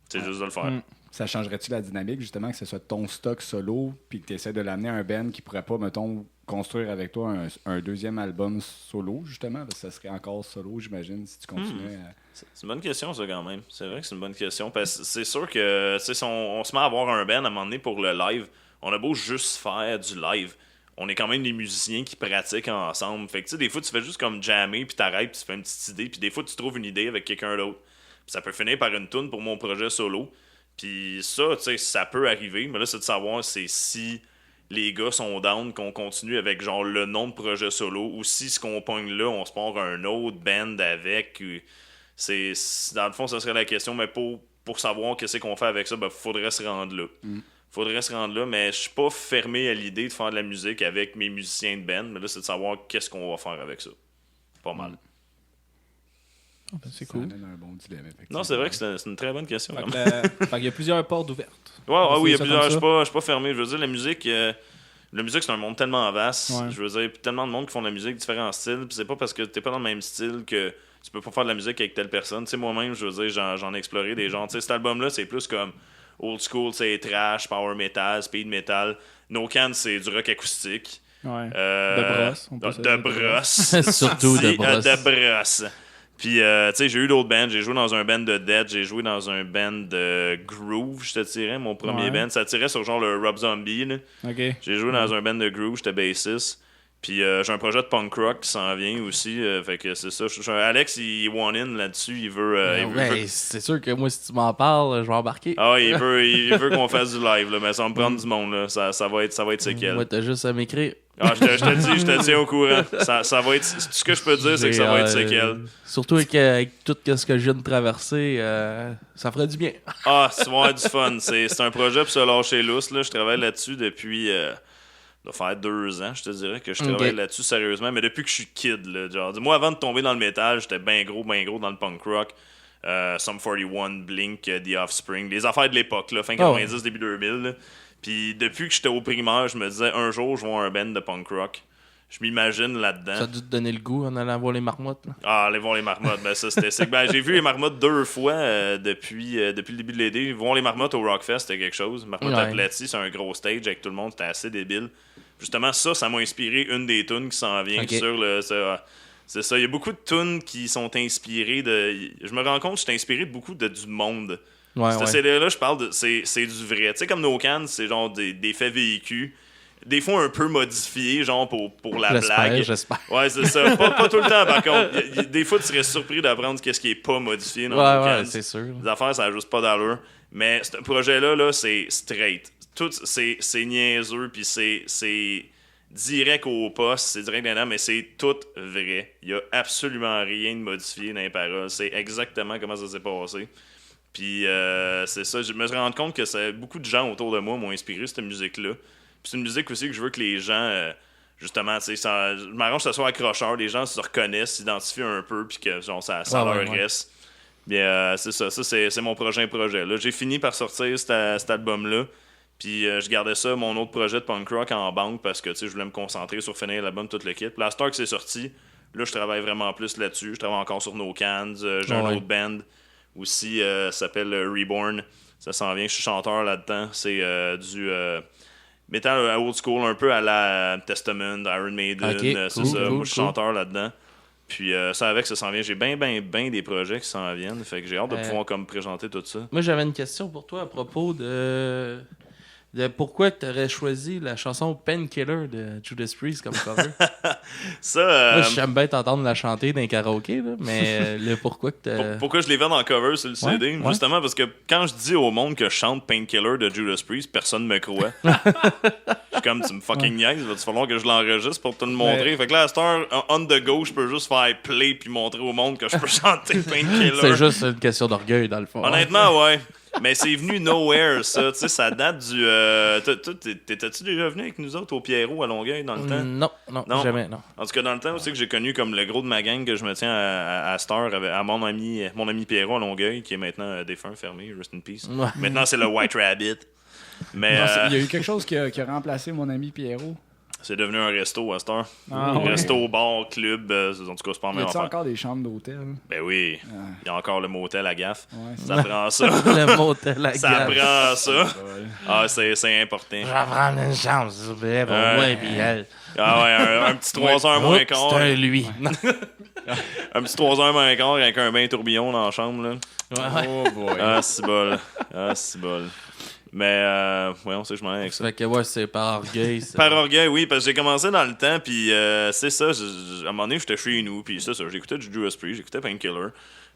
Speaker 2: C'est juste de le faire.
Speaker 4: Ça changerait-tu la dynamique, justement, que ce soit ton stock solo, puis que tu essaies de l'amener à un band qui pourrait pas, mettons, construire avec toi un deuxième album solo, justement? Parce que ça serait encore solo, j'imagine, si tu continuais à...
Speaker 2: C'est une bonne question, ça, quand même. C'est vrai que c'est une bonne question. Parce que c'est sûr que si on se met à avoir un band à un moment donné pour le live, on a beau juste faire du live. On est quand même des musiciens qui pratiquent ensemble. Fait que, tu sais, des fois, tu fais juste comme jammer, puis t'arrêtes, puis tu fais une petite idée, puis des fois, tu trouves une idée avec quelqu'un d'autre. Puis ça peut finir par une tune pour mon projet solo. Puis ça, tu sais, ça peut arriver, mais là, c'est de savoir si les gars sont down, qu'on continue avec genre le nom de projet solo, ou si ce qu'on pogne là, on se part un autre band avec. Dans le fond, ça serait la question, mais pour savoir qu'est-ce qu'on fait avec ça, ben, faudrait se rendre là. Faudrait se rendre là, mais je suis pas fermé à l'idée de faire de la musique avec mes musiciens de band, mais là, c'est de savoir qu'est-ce qu'on va faire avec ça. Pas mal.
Speaker 3: C'est cool.
Speaker 4: Ça donne un bon dilemme, effectivement.
Speaker 2: Non, c'est vrai que c'est une très bonne question.
Speaker 3: Fait qu'il y a plusieurs portes ouvertes.
Speaker 2: Oui, il y a plusieurs. Je suis pas fermé. Je veux dire, la musique, c'est un monde tellement vaste.
Speaker 3: Ouais.
Speaker 2: Je veux dire, tellement de monde qui font de la musique différents styles. Puis c'est pas parce que t'es pas dans le même style que tu peux pas faire de la musique avec telle personne. Tu sais, moi-même, je veux dire, j'en ai exploré des genres. Tu sais, cet album-là, c'est plus comme old school, c'est trash, power metal, speed metal. No Can, c'est du rock acoustique.
Speaker 3: Ouais. De brosse.
Speaker 2: De brosse.
Speaker 1: Surtout de brosse.
Speaker 2: De brosse. Puis, tu sais, j'ai eu d'autres bands. J'ai joué dans un band de death. J'ai joué dans un band de groove, je te dirais. Mon premier band. Ça tirait sur genre le Rob Zombie. Là.
Speaker 3: OK.
Speaker 2: J'ai joué dans un band de groove. J'étais bassiste. Puis, j'ai un projet de punk rock qui s'en vient aussi. Fait que c'est ça. Alex, il one-in là-dessus. Il veut...
Speaker 1: C'est sûr que moi, si tu m'en parles, je vais embarquer.
Speaker 2: Ah, il veut qu'on fasse du live. Là, mais ça va me prendre du monde. Là. Ça va être séquel.
Speaker 1: Moi, t'as juste à m'écrire.
Speaker 2: Ah, je te tiens au courant. Ça va être... Ce que je peux te dire, c'est que ça va être séquel.
Speaker 1: Surtout avec tout ce que je viens de traverser, ça ferait du bien.
Speaker 2: Ah, ça va avoir du fun. C'est un projet pour se lâcher lousse. Là. Je travaille là-dessus depuis... ça doit faire 2 ans, je te dirais, que je travaille là-dessus sérieusement. Mais depuis que je suis kid, là, genre, moi, avant de tomber dans le métal, j'étais bien gros dans le punk rock. Sum 41, Blink, The Offspring. Les affaires de l'époque, là, fin 90, début 2000. Là. Puis depuis que j'étais au primaire, je me disais, un jour, je vais avoir un band de punk rock. Je m'imagine là-dedans.
Speaker 1: Ça a dû te donner le goût en allant voir les marmottes. Là.
Speaker 2: Ah, aller voir les marmottes, ben ça c'était sick. Ben, j'ai vu les marmottes 2 fois depuis le début de l'été. Voir les marmottes au Rockfest, c'était quelque chose. Marmotte Aplati, c'est un gros stage avec tout le monde, c'était assez débile. Justement, ça m'a inspiré une des tunes qui s'en vient sur le... C'est ça, il y a beaucoup de tunes qui sont inspirées de... Je me rends compte que je suis inspiré de beaucoup du monde. Cette CD-là, je parle de... C'est du vrai. Tu sais, comme No Can, c'est genre des faits vécus. Des fois un peu modifiés, genre pour la blague.
Speaker 1: J'espère.
Speaker 2: Ouais, c'est ça. Pas tout le temps, par contre. Des fois, tu serais surpris d'apprendre qu'est-ce qui est pas modifié dans No Can.
Speaker 1: C'est sûr.
Speaker 2: Les affaires, ça n'a juste pas d'allure. Mais ce projet-là, c'est straight. Tout, c'est niaiseux, puis c'est direct au poste, c'est direct dedans, mais c'est tout vrai. Il y a absolument rien de modifié dans les paroles. C'est exactement comment ça s'est passé. Puis c'est ça, je me rends compte que beaucoup de gens autour de moi m'ont inspiré cette musique-là. Puis c'est une musique aussi que je veux que les gens, justement, tu sais, je m'arrange que ça soit accrocheur, les gens se reconnaissent, s'identifient un peu, puis que genre, ça leur reste. Bien, c'est ça, c'est mon prochain projet. Là, j'ai fini par sortir cet album-là. Puis je gardais ça, mon autre projet de punk rock en banque parce que je voulais me concentrer sur finir l'album, tout le kit. Puis la Star que c'est sorti, là je travaille vraiment plus là-dessus. Je travaille encore sur No Cans. J'ai un autre band aussi, ça s'appelle Reborn. Ça s'en vient, je suis chanteur là-dedans. C'est du metal old school, un peu à la Testament, Iron Maiden. C'est ça, moi je suis chanteur là-dedans. Puis ça avec, ça s'en vient. J'ai bien des projets qui s'en viennent. Fait que j'ai hâte de pouvoir comme présenter tout ça.
Speaker 1: Moi j'avais une question pour toi à propos de pourquoi tu aurais choisi la chanson Painkiller de Judas Priest comme cover.
Speaker 2: Ça,
Speaker 1: moi, j'aime bien t'entendre la chanter dans les karaokés, là, mais le pourquoi que
Speaker 2: pourquoi je les vends dans le cover sur le CD? Justement parce que quand je dis au monde que je chante Painkiller de Judas Priest, personne ne me croit. Je suis comme, tu me fucking niaises, il va falloir que je l'enregistre pour te le montrer. Fait que là, à cette heure, on the go, je peux juste faire play puis montrer au monde que je peux chanter Painkiller.
Speaker 1: C'est juste une question d'orgueil, dans le fond.
Speaker 2: Honnêtement, ouais. Mais c'est venu nowhere, ça. Tu sais, ça date du... T'étais-tu déjà venu avec nous autres au Pierrot à Longueuil dans le temps?
Speaker 1: Non, jamais, non.
Speaker 2: En tout cas, dans le temps aussi que j'ai connu comme le gros de ma gang que je me tiens à Star, à mon ami Pierrot à Longueuil, qui est maintenant défunt, fermé, rest in peace.
Speaker 1: Ouais.
Speaker 2: Maintenant, c'est le White Rabbit. Mais
Speaker 4: Non, il y a eu quelque chose qui a remplacé mon ami Pierrot.
Speaker 2: c'est devenu un resto à Star.
Speaker 3: Ah, ouais.
Speaker 2: Resto, bar, club, en tout cas, c'est pas la
Speaker 4: Y
Speaker 2: même
Speaker 4: a-tu
Speaker 2: affaire.
Speaker 4: encore des chambres d'hôtel?
Speaker 2: Ben oui, il y a encore le motel à gaffe.
Speaker 4: Ouais,
Speaker 2: Ça prend ça.
Speaker 1: Le motel à
Speaker 2: Ça
Speaker 1: gaz.
Speaker 2: prend ça.
Speaker 4: Ouais.
Speaker 2: Ah, c'est important.
Speaker 1: Je vais prendre une chance, s'il vous plaît, pour moi et puis elle.
Speaker 2: Ah ouais, un petit 3 heures moins
Speaker 1: Oups,
Speaker 2: quart.
Speaker 1: c'est un lui.
Speaker 2: Un petit 3 heures moins quart avec un bain tourbillon dans la chambre, là.
Speaker 1: Ouais.
Speaker 4: Oh boy.
Speaker 2: Ah, c'est bol. Ah, c'est bol. Mais, ouais, on sait que je m'en vais avec ça.
Speaker 1: Fait que ouais, c'est par orgueil. ça.
Speaker 2: Par orgueil, oui, parce que j'ai commencé dans le temps, puis c'est ça, à un moment donné, j'étais chez nous, puis c'est ça, j'écoutais du Judas Priest, j'écoutais Painkiller.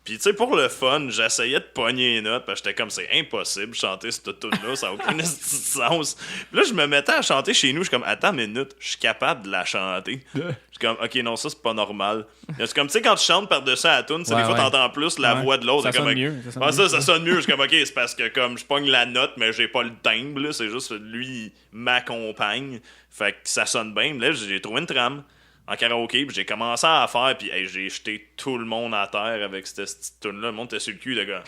Speaker 2: Puis, tu sais, pour le fun, j'essayais de pogner les notes, parce que j'étais comme, c'est impossible de chanter cette tune-là, ça n'a aucun esti de sens. Puis là, je me mettais à chanter chez nous, je suis comme, attends une minute, je suis capable de la chanter. Je suis comme, ok, non, ça, c'est pas normal. C'est comme, tu sais, quand tu chantes par-dessus la tune, des
Speaker 1: Ouais,
Speaker 2: fois,
Speaker 1: ouais.
Speaker 2: t'entends plus la
Speaker 3: Ouais.
Speaker 2: voix de l'autre.
Speaker 3: Ça
Speaker 2: c'est comme,
Speaker 3: sonne mieux, ça sonne
Speaker 2: Ah,
Speaker 3: mieux.
Speaker 2: ça sonne mieux. Je suis comme, ok, c'est parce que, comme, je pogne la note, mais j'ai pas le timbre, là, c'est juste, lui, il m'accompagne. Fait que ça sonne bien. Là, j'ai trouvé une trame en karaoké, puis j'ai commencé à la faire, puis hey, j'ai jeté tout le monde à terre avec cette petite tune-là. Le monde était sur le cul, le gars.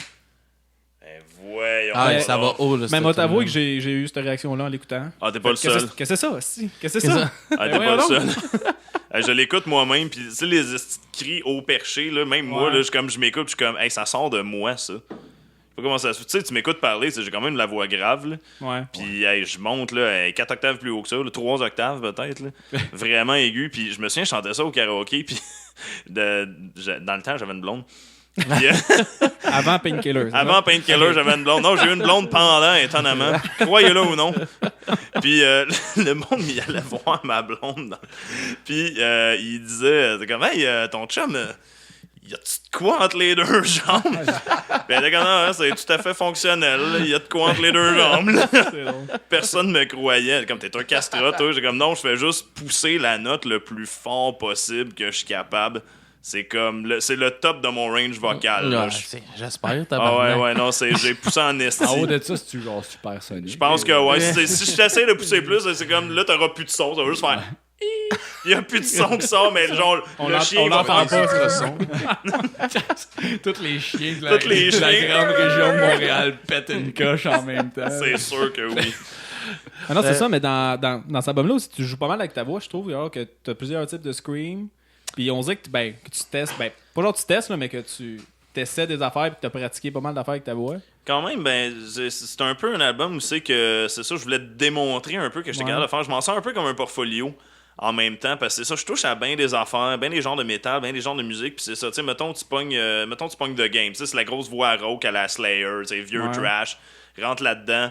Speaker 2: Ben, voyons.
Speaker 1: Ah,
Speaker 2: donc.
Speaker 1: ça va haut, là.
Speaker 3: Mais moi,
Speaker 1: cette
Speaker 3: t'avouer que
Speaker 1: tune-là.
Speaker 3: j'ai eu cette réaction-là en l'écoutant.
Speaker 2: Ah, t'es pas le
Speaker 3: Qu'est-ce
Speaker 2: seul.
Speaker 3: que c'est ça, si? Qu'est-ce que c'est
Speaker 1: Qu'est-ce
Speaker 3: ça?
Speaker 2: Ah,
Speaker 3: Ben
Speaker 2: t'es pas le
Speaker 3: voyons
Speaker 2: seul. Je l'écoute moi-même, puis tu sais, les petits cris au perché, là, même moi,
Speaker 3: Ouais.
Speaker 2: là, comme je m'écoute, je suis comme, hey, ça sort de moi, ça. Je sais pas comment ça se fait. Tu sais, tu m'écoutes parler, j'ai quand même la voix grave, là.
Speaker 3: Ouais.
Speaker 2: Puis hey, je monte là, 4 octaves plus haut que ça, 3 octaves peut-être. Là. Vraiment aigu. Puis je me souviens, je chantais ça au karaoké. Puis dans le temps, j'avais une blonde. Puis,
Speaker 3: Avant Painkiller. c'est ça?
Speaker 2: avant Painkiller, j'avais une blonde. Non, j'ai eu une blonde pendant, étonnamment. Croyez-le ou non. Puis le monde, il allait voir ma blonde. Puis il disait, c'est comme, hey, ton chum... y a-tu de quoi entre les deux jambes? Ben, là, non, c'est tout à fait fonctionnel. Il y a de quoi entre les deux jambes. Là.
Speaker 3: C'est drôle.
Speaker 2: Personne me croyait. Comme, t'es un castrat, toi. J'ai comme, non, je fais juste pousser la note le plus fort possible que je suis capable. C'est comme, c'est le top de mon range vocal. là.
Speaker 1: Ouais, j'espère,
Speaker 2: Ah ouais,
Speaker 1: tabarnak.
Speaker 2: ouais, non, j'ai poussé en esti.
Speaker 4: En haut de ça, c'est-tu genre super sonique?
Speaker 2: Je pense que, ouais, si je t'essaie de pousser plus, c'est comme, là, t'auras plus de son. Ça va juste faire... Il y a plus de son qui sort, mais genre, le chien
Speaker 3: on
Speaker 2: va
Speaker 3: l'entend
Speaker 2: faire...
Speaker 3: pas, ce son.
Speaker 4: Tous les chiens de
Speaker 2: Tous les
Speaker 4: de la
Speaker 2: chiens.
Speaker 4: grande région de Montréal pètent une coche en même temps.
Speaker 2: C'est sûr que oui.
Speaker 3: Ah non, c'est ça, mais dans cet album-là aussi, tu joues pas mal avec ta voix, je trouve. Alors que tu as plusieurs types de scream. Puis on dirait que, que tu testes, pas genre tu testes, là, mais que tu essaies des affaires et que tu as pratiqué pas mal d'affaires avec ta voix.
Speaker 2: Quand même, ben, c'est un peu un album où c'est que, c'est ça, je voulais te démontrer un peu que j'étais
Speaker 3: Ouais.
Speaker 2: capable de faire. Je m'en sers un peu comme un portfolio en même temps, parce que c'est ça, je touche à bien des affaires, bien des genres de métal, bien des genres de musique, puis c'est ça, tu sais, mettons, tu pognes The Game, tu sais, c'est la grosse voix rauque à la Slayer, tu sais, vieux
Speaker 3: Ouais.
Speaker 2: trash, rentre là-dedans.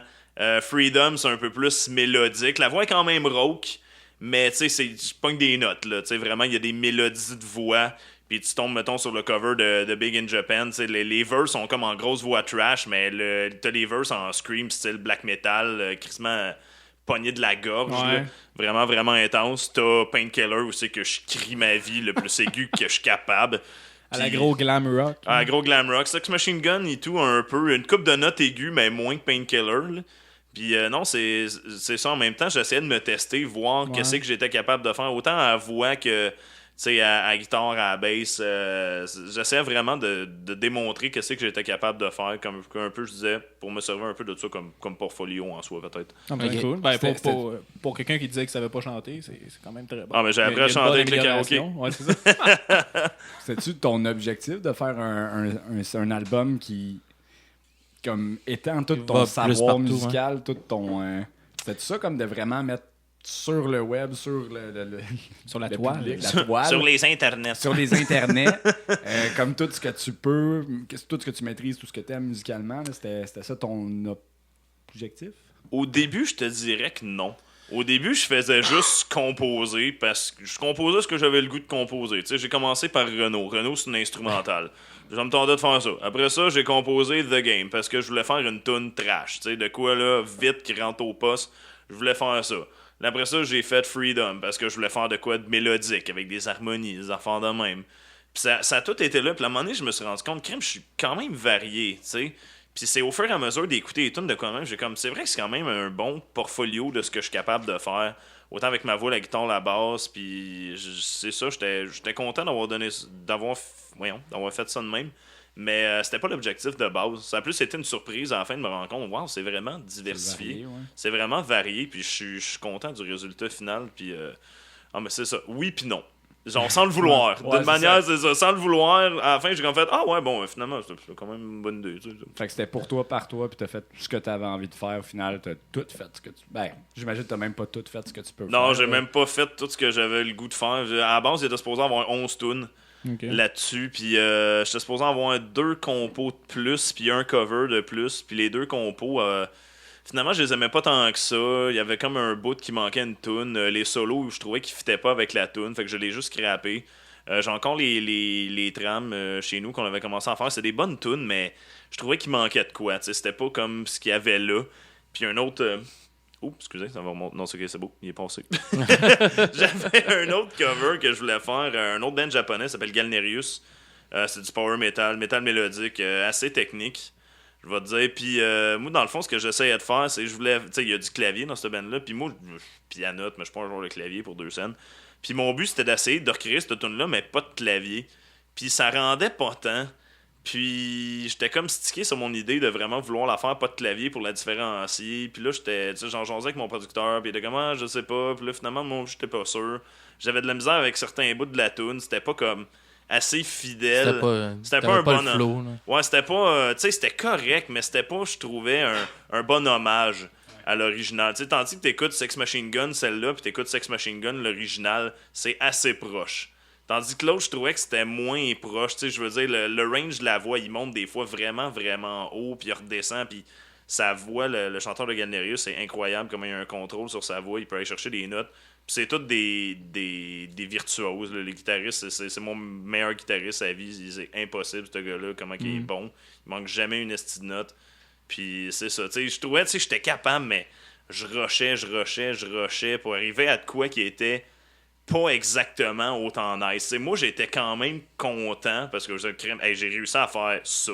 Speaker 2: Freedom, c'est un peu plus mélodique. La voix est quand même rauque, mais tu sais, je pogne des notes, là, tu sais, vraiment, il y a des mélodies de voix. Puis tu tombes, mettons, sur le cover de Big in Japan. Les verses sont comme en grosse voix trash, mais t'as les verses en scream, style black metal, crissement pogné de la gorge.
Speaker 3: Ouais.
Speaker 2: Là. Vraiment, vraiment intense. T'as Painkiller aussi, que je crie ma vie le plus aigu que je suis capable.
Speaker 3: À la
Speaker 2: Puis-
Speaker 3: gros glam rock.
Speaker 2: à gros glam rock. Sex Machine Gun et tout, un peu. Une coupe de notes aiguës, mais moins que Painkiller. Là. Puis non, c'est ça. En même temps, j'essayais de me tester, voir
Speaker 3: Ouais.
Speaker 2: qu'est-ce que j'étais capable de faire. Autant à voix que... Tu sais, à guitare, à la bass, j'essayais vraiment de démontrer qu'est-ce que j'étais capable de faire, comme un peu je disais, pour me servir un peu de ça comme portfolio en soi, peut-être.
Speaker 3: Ah, ben,
Speaker 1: Ok.
Speaker 3: cool. Ben,
Speaker 4: C'était-
Speaker 3: pour quelqu'un qui disait qu'il savait pas chanter, c'est quand même très bon.
Speaker 2: Ah, mais j'ai appris
Speaker 3: Il y a
Speaker 2: à
Speaker 3: une
Speaker 2: chanter
Speaker 3: bonne
Speaker 2: avec le karaoké.
Speaker 3: amélioration. Ouais, c'est ça.
Speaker 4: C'était-tu ton objectif de faire un album qui, comme étant tout
Speaker 1: Va
Speaker 4: ton
Speaker 1: plus
Speaker 4: savoir
Speaker 1: partout,
Speaker 4: musical, tout ton... C'était-tu ça comme de vraiment mettre sur le web, sur le
Speaker 3: Sur la
Speaker 4: le
Speaker 3: toile.
Speaker 4: public, la toile,
Speaker 2: Sur les internets.
Speaker 4: sur les internets, comme tout ce que tu peux, tout ce que tu maîtrises, tout ce que tu aimes musicalement, là, c'était ça ton objectif?
Speaker 2: Au début, je te dirais que non. Au début, je faisais juste composer parce que je composais ce que j'avais le goût de composer. Tu sais, j'ai commencé par Renault. Renault, c'est une instrumentale. Ça me tentait de faire ça. Après ça, j'ai composé The Game parce que je voulais faire une tune trash. Tu sais, de quoi là, vite, qui rentre au poste. Je voulais faire ça. Après ça, j'ai fait Freedom parce que je voulais faire de quoi de mélodique avec des harmonies, des affaires de même. Puis ça a tout été là. Puis à un moment donné, je me suis rendu compte que je suis quand même varié, tu sais. Puis c'est au fur et à mesure d'écouter les tunes de quand même, c'est vrai que c'est quand même un bon portfolio de ce que je suis capable de faire. Autant avec ma voix, la guitare, la basse, puis c'est ça, j'étais content d'avoir fait ça de même. Mais c'était pas l'objectif de base. Ça a plus été une surprise à la fin de me rendre compte. Wow, c'est vraiment diversifié. C'est vraiment varié, puis je suis content du résultat final. Puis, mais c'est ça. Oui, puis non. Genre, sans le vouloir. D'une manière, c'est ça. Sans le vouloir, à la fin, j'ai comme fait finalement, c'est quand même une bonne idée. Tu sais.
Speaker 4: Fait que c'était pour toi, par toi, puis t'as fait ce que t'avais envie de faire. Au final, t'as tout fait ce que tu... Ben, j'imagine que t'as même pas tout fait ce que tu peux faire.
Speaker 2: Non, j'ai même pas fait tout ce que j'avais le goût de faire. À la base, j'étais supposé avoir 11 tunes là-dessus, puis j'étais supposé avoir 2 compos de plus, puis un cover de plus, puis les 2 compos... Finalement, je les aimais pas tant que ça. Il y avait comme un bout qui manquait une toune. Les solos, je trouvais qu'ils fitaient pas avec la toune. Fait que je l'ai juste scrappé. J'ai encore les trames chez nous qu'on avait commencé à faire. C'est des bonnes tounes, mais je trouvais qu'il manquait de quoi. T'sais. C'était pas comme ce qu'il y avait là. Puis un autre... excusez, ça va remonter. Non, c'est beau. Il est passé. J'avais un autre cover que je voulais faire. Un autre band japonais, ça s'appelle Galnerius. C'est du power metal mélodique, assez technique. Je vais te dire, puis moi, dans le fond, ce que j'essayais de faire, c'est que je voulais. Tu sais, il y a du clavier dans cette band-là, puis moi, je pianote, mais je suis pas un joueur de clavier pour 2 scènes. Puis mon but, c'était d'essayer de recréer cette tune-là, mais pas de clavier. Puis ça rendait pas tant. Puis j'étais comme stické sur mon idée de vraiment vouloir la faire, pas de clavier pour la différencier. Puis là, j'étais, tu sais, j'en jasais avec mon producteur, puis il était comme, je sais pas. Puis là, finalement, moi, j'étais pas sûr. J'avais de la misère avec certains bouts de la tune. C'était pas comme assez fidèle. C'était pas un bon
Speaker 1: flow,
Speaker 2: ouais, c'était pas tu sais, c'était correct, mais c'était pas, je trouvais, un bon hommage à l'original. Tu sais, tandis que t'écoutes Sex Machine Gun, celle-là, puis t'écoutes Sex Machine Gun, l'original, c'est assez proche. Tandis que l'autre, je trouvais que c'était moins proche. Tu sais, je veux dire, le range de la voix, il monte des fois vraiment, vraiment haut, puis il redescend, puis sa voix, le chanteur de Galnerius, c'est incroyable comment il a un contrôle sur sa voix, il peut aller chercher des notes. Puis c'est tous des virtuoses. Là. Les guitaristes, c'est mon meilleur guitariste à vie. C'est impossible, ce gars-là, comment il est bon. Il manque jamais une esti de note. Puis c'est ça. Je trouvais que j'étais capable, mais je rushais pour arriver à de quoi qui était pas exactement autant nice. T'sais, moi, j'étais quand même content parce que j'ai réussi à faire ça.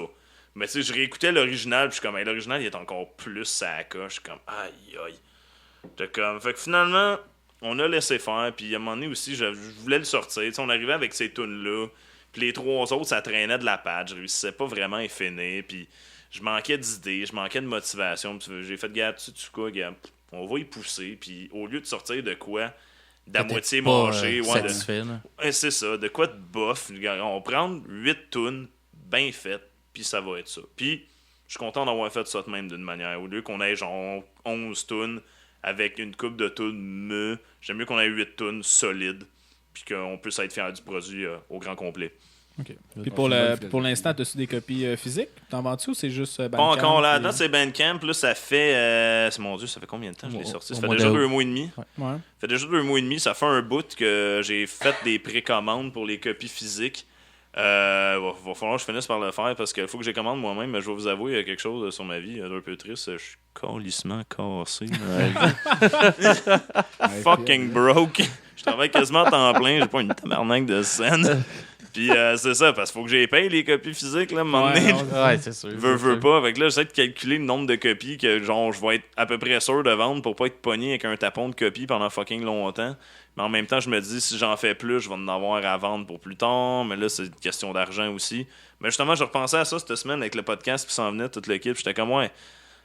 Speaker 2: Mais tu sais, je réécoutais l'original, puis je suis comme, l'original, il est encore plus sacoche. Je suis comme, aïe. Fait que finalement... On a laissé faire, puis à un moment donné aussi, je voulais le sortir. T'sais, on arrivait avec ces tunes-là, puis les 3 autres, ça traînait de la patte. Je réussissais pas vraiment à y finir, puis je manquais d'idées, je manquais de motivation. Puis j'ai fait, gars, tu sais quoi, gars, on va y pousser, puis au lieu de sortir de quoi, d'à moitié mâché, c'est ça, de quoi de bof, on va prendre 8 tunes, bien faites, puis ça va être ça. Puis je suis content d'avoir fait ça de même d'une manière. Au lieu qu'on ait genre 11 tunes, avec une coupe de tunes j'aime mieux qu'on ait 8 tunes solides puis qu'on puisse être fier du produit au grand complet.
Speaker 3: OK. Puis pour l'instant, as-tu des copies physiques? T'en vends-tu ou c'est juste Bandcamp?
Speaker 2: Pas encore là-dedans, c'est Bandcamp. Là, ça fait... mon Dieu, ça fait combien de temps que je l'ai sorti? Ça fait déjà 2 mois et demi.
Speaker 3: Ouais.
Speaker 2: Ça fait déjà 2 mois et demi. Ça fait un bout que j'ai fait des précommandes pour les copies physiques. Va falloir que je finisse par le faire parce qu'il faut que j'ai commande moi-même, mais je vais vous avouer, il y a quelque chose sur ma vie un peu triste. Je suis calissement cassé. Fucking broke. Je travaille quasiment à temps plein, j'ai pas une tabarnak de scène. Puis c'est ça, parce qu'il faut que j'ai payé les copies physiques, là, à un moment donné.
Speaker 1: Ouais, c'est sûr.
Speaker 2: Veux pas. Fait que là, j'essaie de calculer le nombre de copies que, genre, je vais être à peu près sûr de vendre pour pas être pogné avec un tapon de copies pendant fucking longtemps. Mais en même temps, je me dis, si j'en fais plus, je vais en avoir à vendre pour plus tard. Mais là, c'est une question d'argent aussi. Mais justement, je repensais à ça cette semaine avec le podcast, puis s'en venait toute l'équipe. J'étais comme, ouais,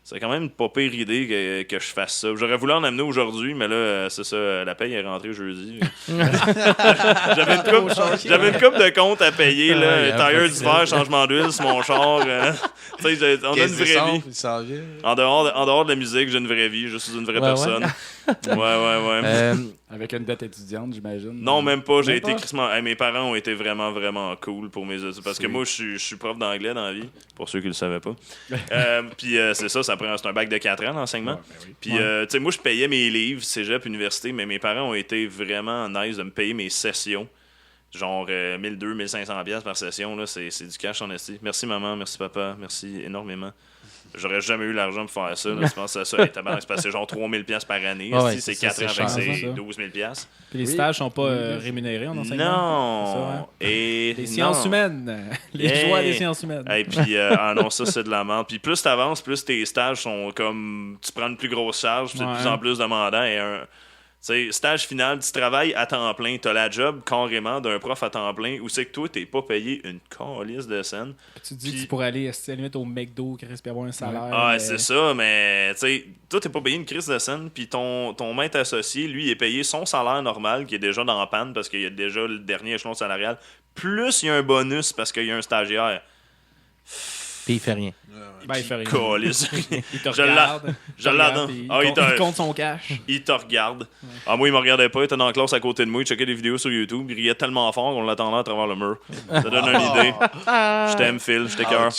Speaker 2: c'est quand même une pas pire idée que je fasse ça. J'aurais voulu en amener aujourd'hui, mais là, c'est ça, la paye est rentrée jeudi. J'avais une coupe de compte à payer, là, tailleur d'hiver, changement d'huile sur mon char. On a une vraie vie. En dehors de la musique, j'ai une vraie vie. Je suis une vraie personne. Ouais.
Speaker 4: Avec une dette étudiante, j'imagine.
Speaker 2: Non, même pas. J'ai été crissement... mes parents ont été vraiment, vraiment cool pour mes études. Parce que moi, je suis prof d'anglais dans la vie, pour ceux qui le savaient pas. Puis c'est ça, c'est un bac de 4 ans, l'enseignement. Ouais, ben oui. Puis, tu sais, moi, je payais mes livres, cégep, université, mais mes parents ont été vraiment nice de me payer mes sessions. Genre 1200-1500$ par session, là, c'est du cash en esti. Merci maman, merci papa, merci énormément. J'aurais jamais eu l'argent pour faire ça. Là. Tu penses à ça? Hey, tabarnak, c'est passé genre 3000$ par année.
Speaker 1: Ouais,
Speaker 2: c'est
Speaker 1: ça,
Speaker 2: 4 ans
Speaker 1: c'est
Speaker 2: avec
Speaker 1: cher,
Speaker 2: ses
Speaker 3: ça.
Speaker 2: 12 000$.
Speaker 3: Puis les stages sont pas rémunérés en enseignement.
Speaker 2: Non!
Speaker 3: C'est ça, hein?
Speaker 2: Et
Speaker 3: Les sciences
Speaker 2: non.
Speaker 3: humaines. Les
Speaker 2: Hey.
Speaker 3: joies des sciences humaines.
Speaker 2: Et puis, non, ça, c'est de la merde. Puis plus t'avances, plus tes stages sont comme. Tu prends une plus grosse charge, puis c'est de
Speaker 3: Ouais.
Speaker 2: plus en plus demandant. Et tu sais, stage final, tu travailles à temps plein. T'as la job carrément d'un prof à temps plein où c'est que toi, t'es pas payé une calice de scène.
Speaker 3: Tu te dis
Speaker 2: Puis-
Speaker 3: que tu pourrais aller à la limite au McDo qui risque avoir un salaire.
Speaker 2: Ah,
Speaker 3: mais-
Speaker 2: c'est ça, mais tu sais, toi, t'es pas payé une crise de scène, puis ton maître associé, lui, il est payé son salaire normal, qui est déjà dans la panne parce qu'il y a déjà le dernier échelon salarial, plus il y a un bonus parce qu'il y a un stagiaire.
Speaker 1: Puis il fait rien.
Speaker 3: Ben, il fait rien.
Speaker 2: Calice.
Speaker 3: Il te
Speaker 2: Je l'a-
Speaker 3: regarde.
Speaker 2: je l'adore.
Speaker 3: Il,
Speaker 2: Ah, il
Speaker 3: compte,
Speaker 2: te-
Speaker 3: il compte son cash.
Speaker 2: Il te regarde. Ah, moi, il me regardait pas. Il était dans la classe à côté de moi. Il checkait des vidéos sur YouTube. Il riait tellement fort qu'on l'attendait à travers le mur. Ça donne une idée. Je t'aime, Phil. Je t'écœure.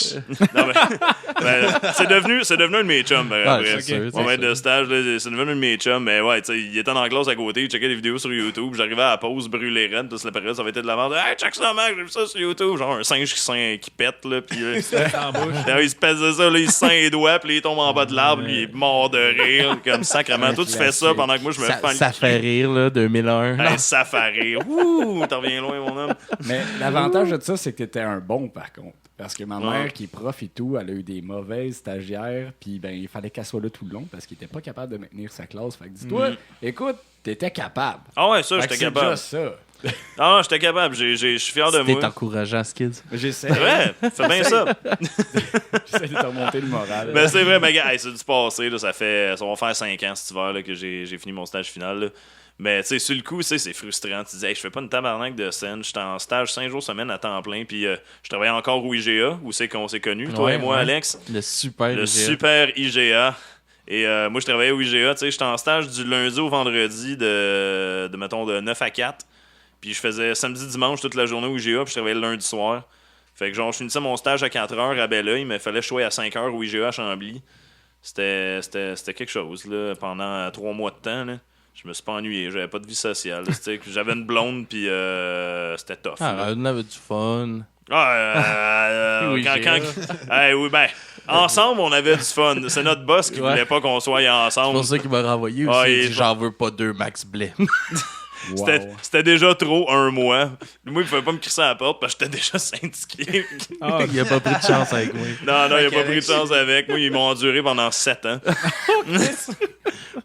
Speaker 2: Non, mais c'est devenu un de mes chums.
Speaker 1: Ouais,
Speaker 2: Après.
Speaker 1: c'est sûr,
Speaker 2: Mon
Speaker 1: c'est
Speaker 2: maître de stage, là, c'est devenu un de mes chums. Mais ouais, tu sais, il était dans la classe à côté. Il checkait des vidéos sur YouTube. J'arrivais à la pause, brûlé raide. Toute la période, ça avait été de la merde. Hey, check ça, mec. J'ai vu ça sur YouTube. Genre un singe qui pète. Là, puis,
Speaker 3: En bouche.
Speaker 2: là, il se pèse ça. Là, il se sent les doigts. Puis il tombe en bas de l'arbre. Lui, il est mort de rire. Comme sacrément. Toi, tu fais ça pendant que moi, je me fais
Speaker 1: Ça fait rire, là, 2001.
Speaker 2: Hey, ça fait rire. Ouh, t'en reviens loin, mon homme.
Speaker 4: Mais l'avantage de ça, c'est que t'étais un bon, par contre. Parce que ma
Speaker 2: Ouais.
Speaker 4: mère, qui est prof et tout, elle a eu des mauvaises stagiaires, puis ben, il fallait qu'elle soit là tout le long parce qu'il était pas capable de maintenir sa classe. Fait que dis-toi, écoute, t'étais capable.
Speaker 2: Ah ouais, ça,
Speaker 4: Fait que
Speaker 2: j'étais
Speaker 4: c'est
Speaker 2: capable.
Speaker 4: déjà ça.
Speaker 2: Ah non, j'étais capable. Je suis fier de
Speaker 1: C'était
Speaker 2: moi.
Speaker 1: encourageant, Skids.
Speaker 4: J'essaie,
Speaker 2: C'est vrai, fais bien ça.
Speaker 4: j'essaie de te remonter le moral.
Speaker 2: Ben, c'est vrai, mais gars, hey, c'est du passé. Là, ça va faire 5 ans cet hiver là, que j'ai fini mon stage final. Là. Mais tu sais, sur le coup, c'est frustrant. Tu dis, hey, je fais pas une tabarnak de scène. J'étais en stage 5 jours semaine à temps plein. Puis je travaillais encore au IGA, où c'est qu'on s'est connus, toi
Speaker 1: Ouais,
Speaker 2: et moi,
Speaker 1: ouais.
Speaker 2: Alex.
Speaker 1: Le super.
Speaker 2: Le
Speaker 1: IGA.
Speaker 2: super IGA. Et moi, je travaillais au IGA. Tu sais, j'étais en stage du lundi au vendredi mettons, de 9 à 4. Puis je faisais samedi-dimanche toute la journée au IGA. Puis je travaillais le lundi soir. Fait que genre, je finissais mon stage à 4 heures à Belleuil, mais il fallait que je sois à 5 heures au IGA à Chambly. C'était quelque chose, là, pendant 3 mois de temps, là. Je me suis pas ennuyé, j'avais pas de vie sociale. là. C'était que j'avais une blonde, puis c'était tough.
Speaker 1: Ah,
Speaker 2: là.
Speaker 1: on avait du fun.
Speaker 2: Oui,
Speaker 1: IGA.
Speaker 2: oui, ben, ensemble, on avait du fun. C'est notre boss qui
Speaker 1: Ouais.
Speaker 2: voulait pas qu'on soit
Speaker 1: C'est
Speaker 2: ensemble.
Speaker 1: pour ça qu'il m'a renvoyé aussi.
Speaker 2: Ah,
Speaker 1: Il
Speaker 2: il
Speaker 1: dit,
Speaker 2: est
Speaker 1: j'en veux pas 2 Max Blais.
Speaker 4: Wow.
Speaker 2: C'était déjà trop 1 mois. Moi, il pouvait pas me crisser à la porte parce que j'étais déjà syndiqué.
Speaker 3: Ah,
Speaker 1: Il a pas pris de chance avec moi.
Speaker 2: Non, il a
Speaker 3: Ok,
Speaker 2: pas pris de
Speaker 3: Alex.
Speaker 2: chance avec moi. Ils m'ont enduré pendant 7 ans.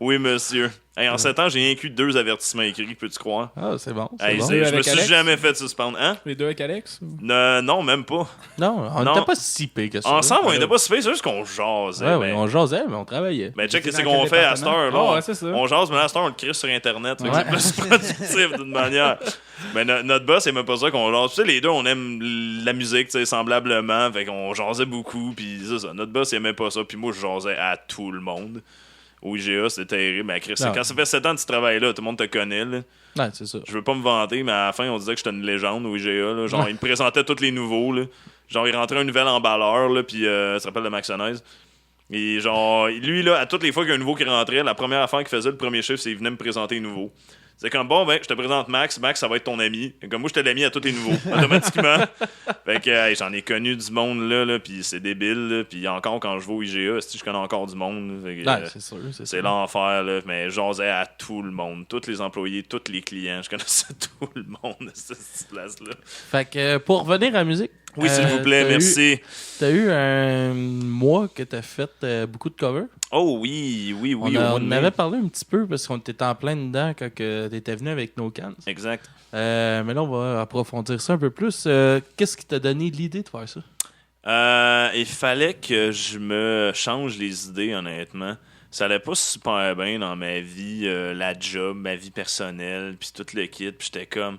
Speaker 2: Oui, monsieur. Hey, en 7 ans, j'ai rien que eu 2 avertissements écrits, peux-tu croire?
Speaker 1: Ah, c'est bon.
Speaker 2: Hey,
Speaker 1: bon.
Speaker 2: je me
Speaker 3: Avec
Speaker 2: suis
Speaker 3: Alex?
Speaker 2: jamais fait suspendre. Hein?
Speaker 3: les deux avec Alex? Ou...
Speaker 2: Non, même pas.
Speaker 1: Non, on
Speaker 2: Non.
Speaker 1: n'était pas si pire que ça.
Speaker 2: Ensemble, on était pas super, c'est juste qu'on jasait.
Speaker 1: Ouais,
Speaker 2: ben.
Speaker 1: on jasait, mais on travaillait.
Speaker 2: Mais check,
Speaker 4: Vous
Speaker 2: qu'est-ce
Speaker 4: étiez dans
Speaker 2: qu'on
Speaker 4: quel
Speaker 2: fait à cette heure là?
Speaker 3: Ah, ouais, c'est ça.
Speaker 2: On jase, mais à cette heure, on le crie sur Internet. Fait que
Speaker 1: Ouais.
Speaker 2: c'est plus productif d'une manière. Mais notre boss, c'est même pas ça qu'on jase. Tu sais, les deux, on aime la musique, tu sais, semblablement. Fait qu'on jasait beaucoup. Puis c'est ça. Notre boss, il aimait pas ça. Puis moi, je jasais à tout le monde. Au IGA, c'était terrible. Mais Chris,
Speaker 1: Non.
Speaker 2: quand ça fait 7 ans que tu travailles là, tout le monde te connaît. Là.
Speaker 1: Ouais, c'est ça.
Speaker 2: Je veux pas me vanter, mais à la fin, on disait que j'étais une légende au IGA. Là. Genre, il me présentait tous les nouveaux. Là. Genre, il rentrait un nouvel emballeur, là, puis tu te rappelles de Maxonnaise. Et genre, lui, là, à toutes les fois qu'il y a un nouveau qui rentrait, la première affaire qu'il faisait, le premier chiffre, c'est qu'il venait me présenter les nouveaux. C'est comme, bon, ben, je te présente Max. Max, ça va être ton ami. Et comme moi, j'étais l'ami à tous les nouveaux, automatiquement. Fait que hey, j'en ai connu du monde, là puis c'est débile. Là, puis encore, quand je vais au IGA, je connais encore du monde. Fait que,
Speaker 1: Ouais, c'est sûr.
Speaker 2: c'est
Speaker 1: sûr.
Speaker 2: l'enfer, là. Mais j'osais à tout le monde. Tous les employés, tous les clients. Je connaissais tout le monde de cette place-là.
Speaker 1: Fait que pour revenir à la musique.
Speaker 2: Oui, s'il vous plaît, merci.
Speaker 1: T'as eu un mois que t'as fait beaucoup de covers.
Speaker 2: Oh oui, oui, oui.
Speaker 1: On
Speaker 2: au mois de
Speaker 1: en
Speaker 2: mai.
Speaker 1: avait parlé un petit peu parce qu'on était en plein dedans quand t'étais venu avec nos cans.
Speaker 2: Exact.
Speaker 1: Mais là, on va approfondir ça un peu plus. Qu'est-ce qui t'a donné l'idée de faire ça?
Speaker 2: Il fallait que je me change les idées, honnêtement. Ça allait pas super bien dans ma vie, la job, ma vie personnelle, puis tout le kit. Puis j'étais comme,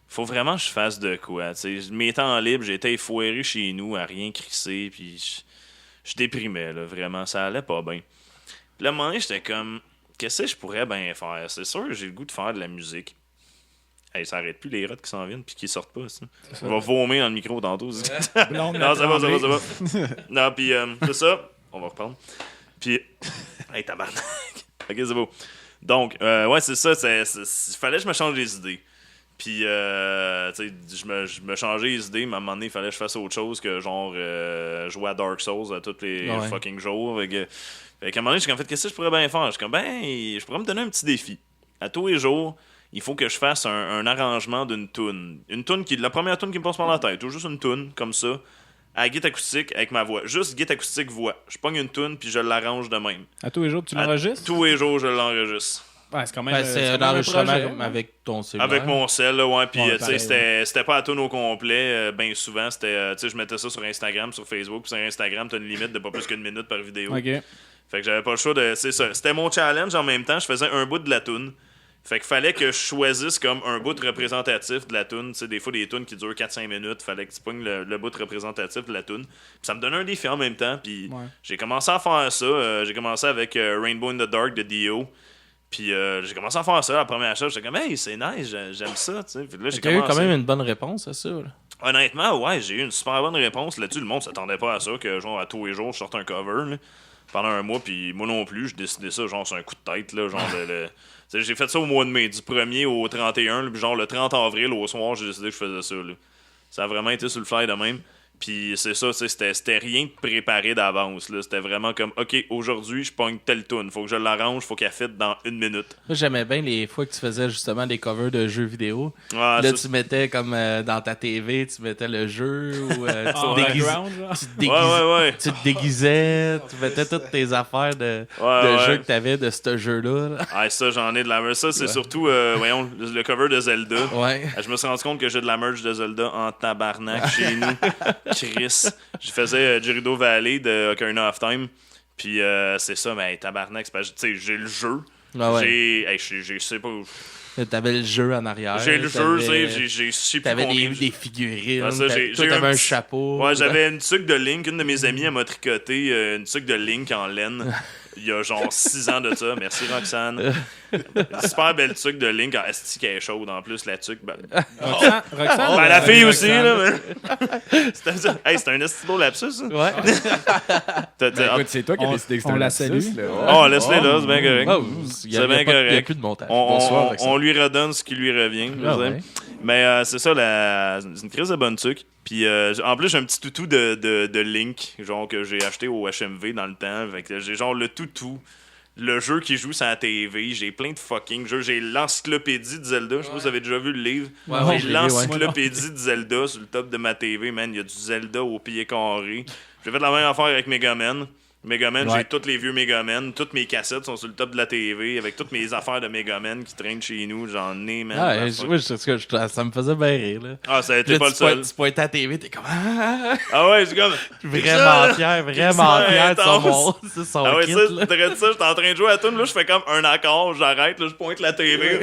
Speaker 2: faut vraiment que je fasse de quoi. T'sais. Mes temps libres, j'étais foiré chez nous à rien crisser, puis je déprimais, là, vraiment. Ça allait pas bien. Puis là, à un moment donné, j'étais comme, qu'est-ce que je pourrais bien faire? C'est sûr, j'ai le goût de faire de la musique. Hey, ça arrête plus les rottes qui s'en viennent puis qui sortent pas. Ça. On va vomir dans le micro tantôt.
Speaker 4: Blonde,
Speaker 2: Non, ça va, ça va, ça
Speaker 4: tremblée.
Speaker 2: va. Non, puis c'est ça. On va reprendre. Puis, hey, tabarnak. Ok, c'est beau. Donc, ouais, c'est ça. Il fallait que je me change les idées. Puis, tu sais, je me changeais les idées, mais à un moment donné, il fallait que je fasse autre chose que genre jouer à Dark Souls à tous les fucking jours. Fait qu'à un moment donné, j'ai comme fait, qu'est-ce que je pourrais bien faire? Je suis comme, je pourrais me donner un petit défi. À tous les jours, il faut que je fasse un arrangement d'une toune. Une toune la première toune qui me passe par la tête, ou juste une toune, comme ça, à guitare acoustique avec ma voix. Juste guitare acoustique voix. Je pogne une toune, puis je l'arrange de même.
Speaker 3: À tous les jours, tu l'enregistres?
Speaker 2: Tous les jours, je l'enregistre.
Speaker 3: Ouais, c'est quand même.
Speaker 1: C'est
Speaker 3: quand même
Speaker 1: l'enregistrement
Speaker 3: projet, hein.
Speaker 1: avec ton cellulaire.
Speaker 2: Avec mon cell, là, ouais. Puis,
Speaker 3: Ouais,
Speaker 2: tu sais,
Speaker 3: pareil,
Speaker 2: c'était pas la tune au complet. Ben souvent, c'était. Tu sais, je mettais ça sur Instagram, sur Facebook. Puis sur Instagram, t'as une limite de pas plus qu'une minute par vidéo.
Speaker 3: Ok.
Speaker 2: Fait que j'avais pas le choix de. C'est ça. C'était mon challenge en même temps. Je faisais un bout de la tune. Fait qu'il fallait que je choisisse comme un bout représentatif de la tune. Tu sais, des fois, des tunes qui durent 4-5 minutes. Fallait que tu pognes le bout représentatif de la tune. Puis ça me donnait un défi en même temps. Puis j'ai commencé à faire ça. J'ai commencé avec Rainbow in the Dark de Dio. Puis j'ai commencé à faire ça la première chose. J'étais comme, hey, c'est nice, j'aime ça. Tu sais. Puis là, j'ai
Speaker 1: T'as eu
Speaker 2: commencé.
Speaker 1: quand même une bonne réponse à ça. Là.
Speaker 2: Honnêtement, ouais, j'ai eu une super bonne réponse là-dessus. Le monde s'attendait pas à ça, que genre à tous les jours, je sorte un cover là, pendant un mois. Puis moi non plus, j'ai décidé ça, genre, c'est un coup de tête. Là, genre, j'ai fait ça au mois de mai, du 1er au 31. Là, puis genre, le 30 avril, au soir, j'ai décidé que je faisais ça. Là. Ça a vraiment été sur le fly de même. Puis c'est ça, c'était rien de préparé d'avance. Là. C'était vraiment comme, OK, aujourd'hui, je pogne telle tune. Faut que je l'arrange, faut qu'elle fitte dans une minute.
Speaker 1: Moi, j'aimais bien les fois que tu faisais justement des covers de jeux vidéo.
Speaker 2: Ouais,
Speaker 1: Là, tu mettais comme dans ta TV, tu mettais le jeu ou tu te déguisais, tu mettais toutes tes affaires de jeux que t'avais de ce jeu-là. Là.
Speaker 2: Ah, ça, j'en ai de la merch. Ça, c'est surtout, voyons, le cover de Zelda.
Speaker 1: Ouais.
Speaker 2: Je me suis rendu compte que j'ai de la merch de Zelda en tabarnak chez nous. Chris. Je faisais Gerudo Valley de Ocarina of Time. Puis c'est ça, mais tabarnak, c'est pas. Tu sais, j'ai le jeu.
Speaker 1: Ah ouais.
Speaker 2: Je sais pas.
Speaker 1: T'avais le jeu en arrière.
Speaker 2: J'ai le jeu, je sais plus
Speaker 1: t'avais
Speaker 2: combien.
Speaker 1: des figurines.
Speaker 2: Ah, ça,
Speaker 1: t'avais un chapeau.
Speaker 2: Ouais, j'avais une tuque de Link. Une de mes amies, elle m'a tricoté une tuque de Link en laine. Il y a genre 6 ans de ça. Merci, Roxane. Une super belle tuque de Link en esti qui est chaude en plus, la tuque.
Speaker 3: Roxane?
Speaker 2: Ben, la fille aussi, là. Mais... c'était un esti beau lapsus, ça.
Speaker 1: Ouais.
Speaker 4: Écoute, c'est toi qui as décidé que c'était
Speaker 3: on
Speaker 4: un
Speaker 3: la
Speaker 4: lapsus,
Speaker 3: salue.
Speaker 4: là.
Speaker 2: Oh, laisse-les là, c'est bien correct.
Speaker 1: Il y a plus de montage.
Speaker 2: On lui redonne ce qui lui revient.
Speaker 1: Ouais.
Speaker 2: Mais c'est ça, c'est une crise de bonne tuque. Puis en plus, j'ai un petit toutou de Link, genre que j'ai acheté au HMV dans le temps. Fait que j'ai genre le toutou, le jeu qui joue sur la TV. J'ai plein de fucking jeux. J'ai l'encyclopédie de Zelda. Je sais pas si vous avez déjà vu le livre.
Speaker 1: Ouais,
Speaker 2: j'ai l'encyclopédie de Zelda sur le top de ma TV, man. Il y a du Zelda au pied carré. J'ai fait la même affaire avec Megaman. Megaman, j'ai tous les vieux Megaman. Toutes mes cassettes sont sur le top de la TV avec toutes mes affaires de Megaman qui traînent chez nous. J'en ai, man.
Speaker 1: Ça me faisait bien rire. Là.
Speaker 2: Ah, ça a été pas le seul.
Speaker 1: Tu pointais à la TV, t'es comme...
Speaker 2: Ah ouais, c'est comme...
Speaker 1: Vraiment fier de son
Speaker 2: ah ouais,
Speaker 1: kit.
Speaker 2: ça, j'étais en train de jouer à tout. Là, je fais comme un accord, j'arrête, là, je pointe la TV.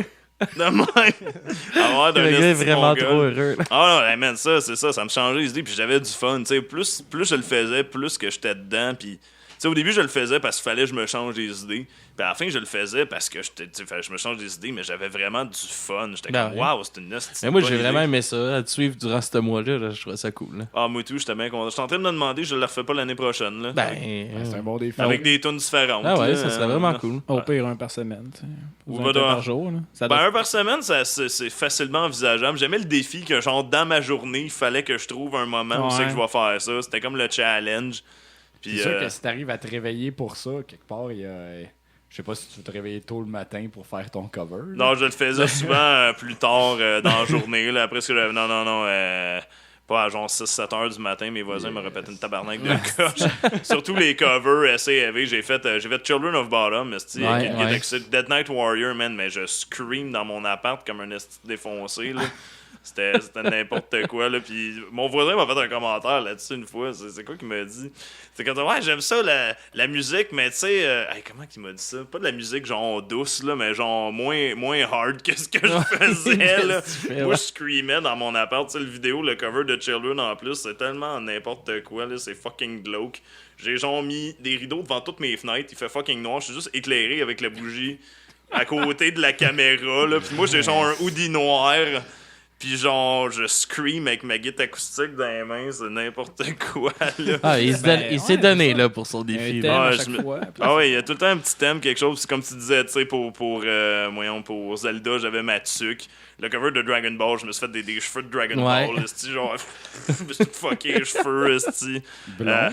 Speaker 2: De même. Ah ouais,
Speaker 1: Le gars est vraiment trop heureux.
Speaker 2: Ah non, hey, man, ça me changeait les idées. Puis j'avais du fun. Plus je le faisais, plus que j'étais dedans. Puis au début, je le faisais parce qu'il fallait que je me change les idées. Puis à la fin, je le faisais parce que je me change des idées, mais j'avais vraiment du fun. J'étais comme, waouh, c'est une
Speaker 1: mais moi, j'ai vraiment aimé ça, à te suivre durant ce mois-là. Là, je trouvais ça cool. Là.
Speaker 2: Ah, moi tout, j'étais bien content. Je suis en train de me demander, je le refais pas l'année prochaine. Là.
Speaker 4: C'est un bon défi.
Speaker 2: Avec des tunes différentes.
Speaker 1: Ah ouais,
Speaker 2: là,
Speaker 1: ça serait vraiment cool.
Speaker 3: Au pire, un par semaine. Ou
Speaker 2: Ou
Speaker 3: un par jour. Là. Ça
Speaker 2: Ben,
Speaker 3: doit...
Speaker 2: un par semaine, c'est facilement envisageable. J'aimais le défi que, genre, dans ma journée, il fallait que je trouve un moment où c'est que je vais faire ça. C'était comme le challenge. Puis,
Speaker 4: c'est sûr que si t'arrives à te réveiller pour ça, quelque part, il y a... Je sais pas si tu veux te réveiller tôt le matin pour faire ton cover.
Speaker 2: Non, je le faisais souvent plus tard dans la journée. Là, après ce que j'avais... Non. Pas à genre 6-7 heures du matin, mes voisins me répétaient une tabarnak de coche. Surtout les covers SAV. J'ai fait Children of Bottom, Dead Night Warrior, man, mais je scream dans mon appart comme un esti défoncé. Là. C'était n'importe quoi. Là. Puis mon voisin m'a fait un commentaire là-dessus une fois. C'est quoi qu'il m'a dit? C'est quand ouais, j'aime ça la musique, mais tu sais, comment qu'il m'a dit ça? Pas de la musique genre douce, là, mais genre moins hard que ce que je faisais. Là. Moi, je screamais dans mon appart. Tu sais, le vidéo, le cover de Children en plus, c'est tellement n'importe quoi. Là, c'est fucking glauque. J'ai genre mis des rideaux devant toutes mes fenêtres. Il fait fucking noir. Je suis juste éclairé avec la bougie à côté de la caméra. Là. Puis moi, j'ai genre un hoodie noir. Puis genre, je scream avec ma guitare acoustique dans les mains, c'est n'importe quoi, là.
Speaker 1: Ah, il s'est donné là, pour son
Speaker 3: Un
Speaker 1: défi.
Speaker 3: thème
Speaker 1: là.
Speaker 3: à
Speaker 2: Ouais,
Speaker 3: chaque fois. Puis
Speaker 2: Ah ouais, il y a tout le temps un petit thème, quelque chose. C'est comme tu disais, tu sais, pour Zelda, j'avais ma tuque. Le cover de Dragon Ball, je me suis fait des cheveux de Dragon
Speaker 1: Ouais.
Speaker 2: Ball, esti, genre, je me suis fucké les cheveux, esti.
Speaker 4: Blond.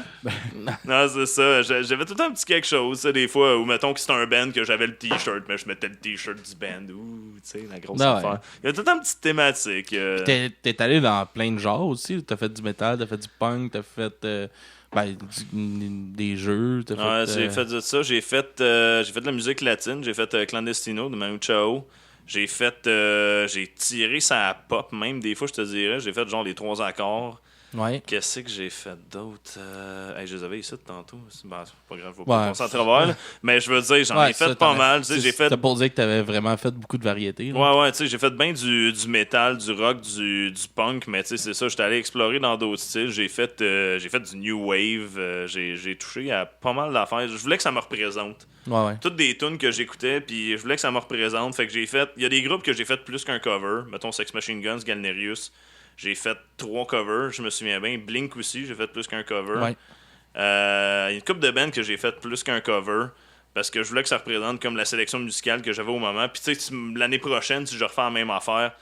Speaker 2: Non, c'est ça. J'avais tout le temps un petit quelque chose, tu sais, des fois, ou mettons que c'était un band que j'avais le t-shirt, mais je mettais le t-shirt du band. Ouh, tu sais, la grosse
Speaker 1: Ah ouais.
Speaker 2: affaire. Il y a tout le temps une petite thématique.
Speaker 1: T'es allé dans plein de genres aussi. T'as fait du métal, t'as fait du punk, t'as fait des jeux. T'as
Speaker 2: Ouais,
Speaker 1: fait,
Speaker 2: j'ai fait de ça. J'ai fait de la musique latine. J'ai fait Clandestino de Manu Chao. J'ai tiré sa pop, même des fois, je te dirais. J'ai fait genre les 3 accords.
Speaker 1: Ouais.
Speaker 2: Qu'est-ce que j'ai fait d'autre? Je les avais ici tantôt. Ben, c'est pas grave, je vais pas
Speaker 1: Ouais.
Speaker 2: passer à travers. Là. Mais je veux dire, j'en ai fait pas mal. Tu sais, j'ai fait...
Speaker 1: T'as pour dire que t'avais vraiment fait beaucoup de variétés. Là.
Speaker 2: Ouais, tu sais, j'ai fait bien du métal, du rock, du punk, mais tu sais, c'est ça, j'étais allé explorer dans d'autres styles. J'ai fait du new wave, j'ai touché à pas mal d'affaires. Je voulais que ça me représente.
Speaker 1: Ouais.
Speaker 2: Toutes des tunes que j'écoutais, puis je voulais que ça me représente. Fait que j'ai fait... Il y a des groupes que j'ai fait plus qu'un cover. Mettons Sex Machine Guns, Galnerius. J'ai fait 3 covers, je me souviens bien. Blink aussi, j'ai fait plus qu'un cover.
Speaker 1: Ouais.
Speaker 2: Il y a une couple de bands que j'ai fait plus qu'un cover. Parce que je voulais que ça représente comme la sélection musicale que j'avais au moment. Puis tu sais, l'année prochaine, si je refais la même affaire,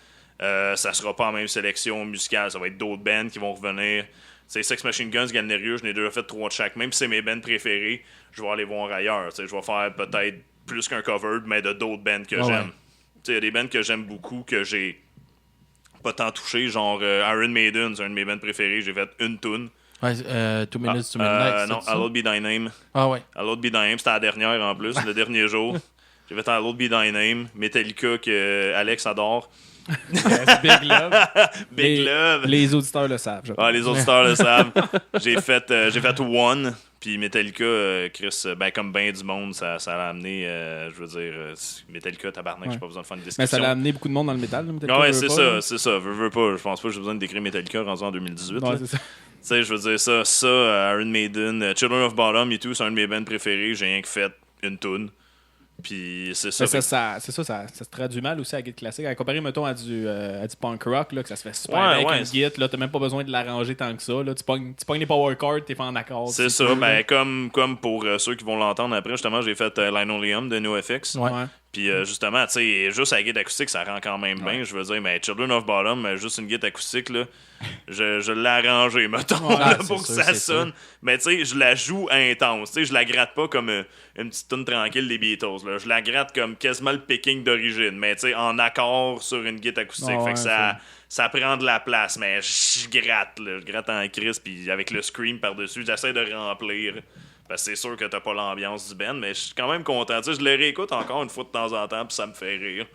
Speaker 2: ça sera pas la même sélection musicale. Ça va être d'autres bands qui vont revenir. Tu sais, Sex Machine Guns, Galnerius, j'en ai déjà fait 3 de chaque. Même si c'est mes bands préférés, je vais aller voir ailleurs. Tu sais, je vais faire peut-être plus qu'un cover, mais de d'autres bands que j'aime.
Speaker 1: Ouais.
Speaker 2: Tu sais, il y a des bands que j'aime beaucoup, que j'ai pas tant touché. Genre Iron Maiden, c'est un de mes bands préférés. J'ai fait une tune.
Speaker 1: Ouais, 2 minutes to midnight.
Speaker 2: Non,
Speaker 1: c'est ça?
Speaker 2: I'll Be Thy Name.
Speaker 1: Ah ouais.
Speaker 2: I'll Be Thy Name, c'était la dernière en plus, le dernier jour. J'ai fait I'll Be Thy Name, Metallica que Alex adore.
Speaker 3: Big Love.
Speaker 2: Big Love.
Speaker 3: Les auditeurs le savent. je pense.
Speaker 2: Ouais, les auditeurs le savent. J'ai fait One, puis Metallica, Chris, ben comme ben du monde, ça l'a amené, je veux dire, Metallica, tabarnak, j'ai pas besoin de faire une discussion.
Speaker 3: Mais ça l'a amené beaucoup de monde dans le métal. là, Metallica,
Speaker 2: Ouais,
Speaker 3: veut
Speaker 2: c'est
Speaker 3: pas,
Speaker 2: ça,
Speaker 3: là.
Speaker 2: c'est ça. Veux pas. Je pense pas que j'ai besoin de décrire Metallica rendu en 2018.
Speaker 3: Ouais,
Speaker 2: là.
Speaker 3: c'est ça.
Speaker 2: Tu sais, je veux dire ça, Iron Maiden, Children of Bottom et tout, c'est un de mes bands préférés. J'ai rien que fait une tune. Puis c'est ça.
Speaker 3: Mais ça se traduit mal aussi à la guitare classique. À comparer, mettons, à du punk rock, là, que ça se fait super
Speaker 2: Ouais,
Speaker 3: bien avec
Speaker 2: ouais.
Speaker 3: une guitare. Là, t'as même pas besoin de l'arranger tant que ça. Là. Tu pognes les power chords, t'es fait en accord.
Speaker 2: C'est
Speaker 3: si
Speaker 2: ça.
Speaker 3: tu veux,
Speaker 2: Ben,
Speaker 3: là.
Speaker 2: comme pour ceux qui vont l'entendre après, justement, j'ai fait Linoleum de NoFX.
Speaker 1: Ouais.
Speaker 3: Ouais.
Speaker 2: Puis justement, tu sais, juste à la guitare acoustique, ça rend quand même bien. Je veux dire, mais Children of Bottom, juste une guitare acoustique, là, je l'ai arrangé, mettons,
Speaker 1: Ouais,
Speaker 2: là,
Speaker 1: c'est
Speaker 2: pour que
Speaker 1: sûr,
Speaker 2: ça
Speaker 1: c'est
Speaker 2: sonne. Mais tu sais, je la joue intense. Tu sais, je la gratte pas comme une petite tune tranquille des Beatles. Là. Je la gratte comme quasiment le picking d'origine, mais tu sais, en accord sur une guitare acoustique.
Speaker 3: Ouais,
Speaker 2: fait que
Speaker 3: ouais,
Speaker 2: ça prend de la place, mais je gratte, là. Je gratte en crise, puis avec le scream par-dessus, j'essaie de remplir. Parce que c'est sûr que t'as pas l'ambiance du band, mais je suis quand même content. Tu sais, je le réécoute encore une fois de temps en temps, puis ça me fait rire.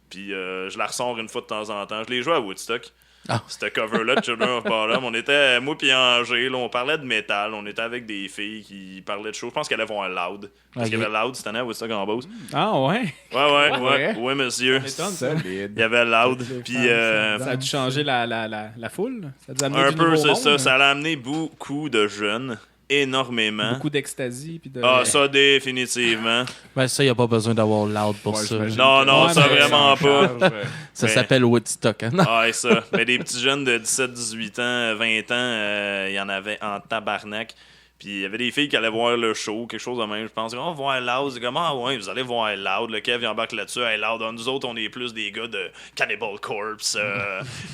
Speaker 2: Puis je la ressors une fois de temps en temps. Je l'ai joué à Woodstock.
Speaker 1: Ah.
Speaker 2: Cette cover-là de Children of Bottom. On était, moi puis Angers, là, on parlait de métal. On était avec des filles qui parlaient de choses. Je pense qu'elle allait voir Loud. Parce
Speaker 1: Ok.
Speaker 2: qu'il y avait Loud cette année à Woodstock en Beauce.
Speaker 3: Ah ouais.
Speaker 2: Ouais, monsieur.
Speaker 4: Solide.
Speaker 2: Il y avait Loud. Puis
Speaker 3: Ça a dû changer la foule. Ça a dû amener
Speaker 2: un
Speaker 3: du
Speaker 2: peu,
Speaker 3: nouveau
Speaker 2: c'est
Speaker 3: monde,
Speaker 2: ça. Ça a amené beaucoup de jeunes. Énormément.
Speaker 3: Beaucoup d'extasie. Puis de...
Speaker 2: Ah, ça, définitivement.
Speaker 1: Ben, ça, il n'y a pas besoin d'avoir loud pour
Speaker 4: Ouais,
Speaker 1: ça.
Speaker 4: j'imagine.
Speaker 2: Non,
Speaker 3: Ouais,
Speaker 2: ça
Speaker 3: mais
Speaker 2: vraiment pas.
Speaker 1: Ça
Speaker 2: mais-
Speaker 1: s'appelle Woodstock. Hein?
Speaker 2: Ah, ouais, ça. Mais des petits jeunes de 17, 18 ans, 20 ans, il y en avait en tabarnak. Puis il y avait des filles qui allaient voir le show, quelque chose de même. Je pense, on va voir Loud. C'est comme, ah ouais, vous allez voir Loud. Le Kev, il embarque là-dessus. Hey, Loud, nous autres, on est plus des gars de Cannibal Corpse,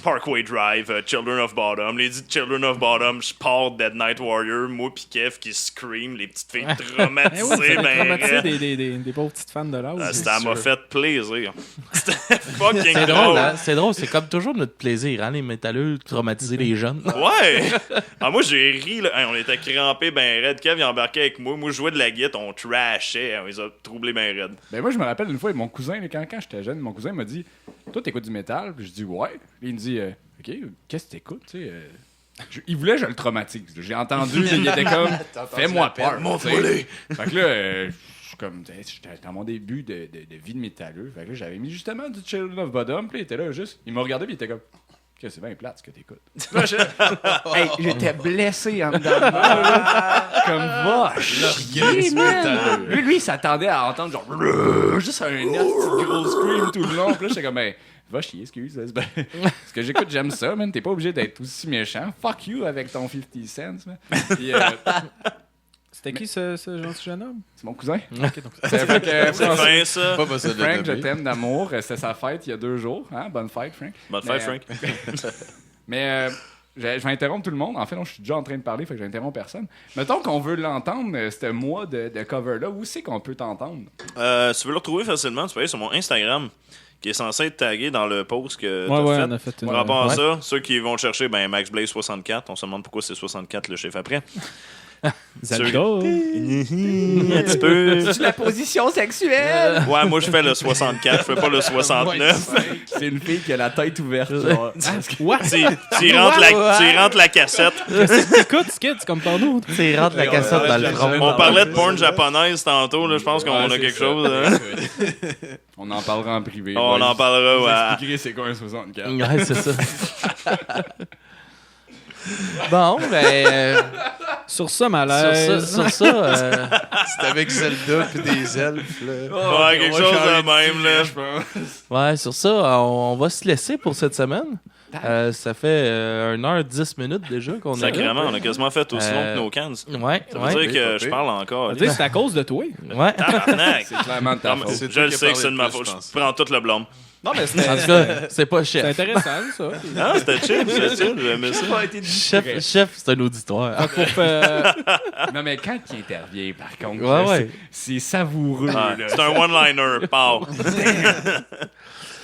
Speaker 2: Parkway Drive, Children of Bottom. Les dit Children of Bottom, je pars Dead Night Warrior. Moi pis Kev qui scream, les petites filles
Speaker 3: Eh oui,
Speaker 2: traumatisées.
Speaker 3: ça a
Speaker 2: ben,
Speaker 3: traumatisé des pauvres petites fans de l'âge.
Speaker 2: ça m'a fait plaisir. C'était fucking
Speaker 1: C'est drôle, hein? C'est drôle, c'est comme toujours notre plaisir, hein, les métalleux, traumatiser les jeunes.
Speaker 2: Ouais! Ah, moi, j'ai ri, là. Hey, on était crampés ben raide. Kev, il embarquait avec moi. Moi, je jouais de la guitare, on trashait. On les a troublés ben raide.
Speaker 4: Ben moi, je me rappelle une fois, mon cousin, là, quand j'étais jeune, mon cousin m'a dit « Toi, t'écoutes du métal? » Puis je dis « Ouais. » Puis il me dit « OK, qu'est-ce que t'écoutes? » Tu sais, il voulait que je le traumatise. J'ai entendu, il était comme « Fais-moi peur. » Fait que là, je suis comme, j'étais dans mon début de vie de métalleux. Fait que là, j'avais mis justement du Children of Bottom. Puis il était là juste, il m'a regardé, puis il était comme « que c'est bien plate ce que t'écoutes. Hey, j'étais blessé en dedans de moi, là. Comme vache. Lui, il s'attendait à entendre genre juste un gros scream tout le long. Puis là, j'étais comme, ben, va chier, excuse. Parce que j'écoute, j'aime ça, man. T'es pas obligé d'être aussi méchant. Fuck you avec ton 50 cents, man. Puis,
Speaker 3: C'était qui ce gentil jeune homme?
Speaker 4: c'est mon cousin.
Speaker 3: Ok, donc.
Speaker 2: C'est fin, ça.
Speaker 5: Pas besoin de le
Speaker 4: Frank, je
Speaker 5: nommer.
Speaker 4: t'aime d'amour. C'était sa fête il y a 2 jours. Hein? Bonne fête, Frank.
Speaker 2: Bonne
Speaker 4: Mais,
Speaker 2: fête, Frank.
Speaker 4: Mais je vais interrompre tout le monde. En fait, non, je suis déjà en train de parler, fait que j'interromps personne. Mettons qu'on veut l'entendre, ce mois de cover-là. Où c'est qu'on peut t'entendre?
Speaker 2: Si tu veux le retrouver facilement, tu peux aller sur mon Instagram, qui est censé être tagué dans le post que t'as
Speaker 3: Ouais,
Speaker 2: fait.
Speaker 3: on a fait une.
Speaker 2: Par rapport à
Speaker 1: Ouais.
Speaker 2: ça, ceux qui vont le chercher, ben MaxBlaze64, on se demande pourquoi c'est 64 le chiffre après.
Speaker 3: Zelda.
Speaker 2: Un petit peu.
Speaker 4: C'est la position sexuelle!
Speaker 2: Ouais, moi je fais le 64, je fais pas le 69.
Speaker 4: C'est une fille qui a la tête ouverte. Genre.
Speaker 3: What?
Speaker 2: Tu y rentres la cassette.
Speaker 3: Écoute, Skid, c'est comme porno.
Speaker 1: Tu rentres la cassette dans le front.
Speaker 2: On parlait de porn japonaise tantôt, là, je pense qu'on a quelque chose. Hein.
Speaker 4: On en parlera en privé.
Speaker 2: On en parlera,
Speaker 4: Vous
Speaker 2: ouais.
Speaker 4: expliquerez c'est quoi un 64.
Speaker 1: Ouais, c'est ça. Bon, ben,
Speaker 3: Sur ça, malaise.
Speaker 1: sur ça,
Speaker 5: C'est avec Zelda puis des elfes, là.
Speaker 2: Ouais, quelque chose de même, là.
Speaker 4: Je pense.
Speaker 1: ouais, sur ça, on va se laisser pour cette semaine. Ça fait 1h10 déjà qu'on est là.
Speaker 2: Sacrément, on a quasiment fait aussi long que nos cans.
Speaker 1: Ouais,
Speaker 2: Ça veut
Speaker 1: ouais,
Speaker 2: dire que je parle encore.
Speaker 3: On va dire que c'est à cause de toi.
Speaker 1: ouais.
Speaker 2: Tabarnak!
Speaker 4: C'est clairement de ta
Speaker 2: Non, mais
Speaker 4: faute.
Speaker 5: C'est
Speaker 2: je
Speaker 5: toi
Speaker 2: le
Speaker 5: qui as
Speaker 2: sais que
Speaker 5: parlé
Speaker 2: c'est de ma
Speaker 5: plus,
Speaker 2: faute.
Speaker 5: je pense.
Speaker 2: Je prends tout le blâme.
Speaker 3: Non, mais
Speaker 1: En tout cas, c'est pas
Speaker 3: c'est
Speaker 1: chef.
Speaker 3: intéressant, ça.
Speaker 2: Ah, c'était chill, j'aimais ça.
Speaker 1: Chef, c'est un auditoire.
Speaker 4: Non, mais quand il intervient, par contre,
Speaker 1: Ouais,
Speaker 4: là,
Speaker 1: ouais.
Speaker 4: c'est savoureux.
Speaker 2: Ouais,
Speaker 4: là.
Speaker 2: c'est un one-liner, pow.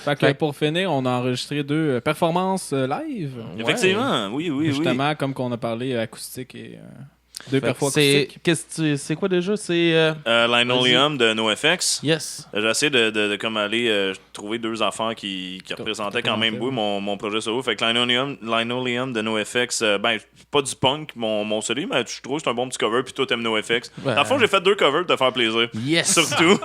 Speaker 3: Fait que pour finir, on a enregistré 2 performances live.
Speaker 2: Effectivement, oui, oui, oui.
Speaker 3: Justement, comme qu'on a parlé, acoustique et 2 perfos
Speaker 1: C'est
Speaker 3: acoustiques.
Speaker 1: c'est quoi déjà? C'est...
Speaker 2: Linoleum de NoFX.
Speaker 1: Yes.
Speaker 2: J'ai essayé de comme aller trouver 2 affaires qui représentaient quand même beaucoup mon projet solo. Fait que Linoleum de NoFX, ben, pas du punk, mon CD, mais je trouve que c'est un bon petit cover, puis toi t'aimes NoFX.
Speaker 1: Ouais.
Speaker 2: Dans le fond, j'ai fait 2 covers pour te faire plaisir.
Speaker 1: Yes.
Speaker 2: Surtout.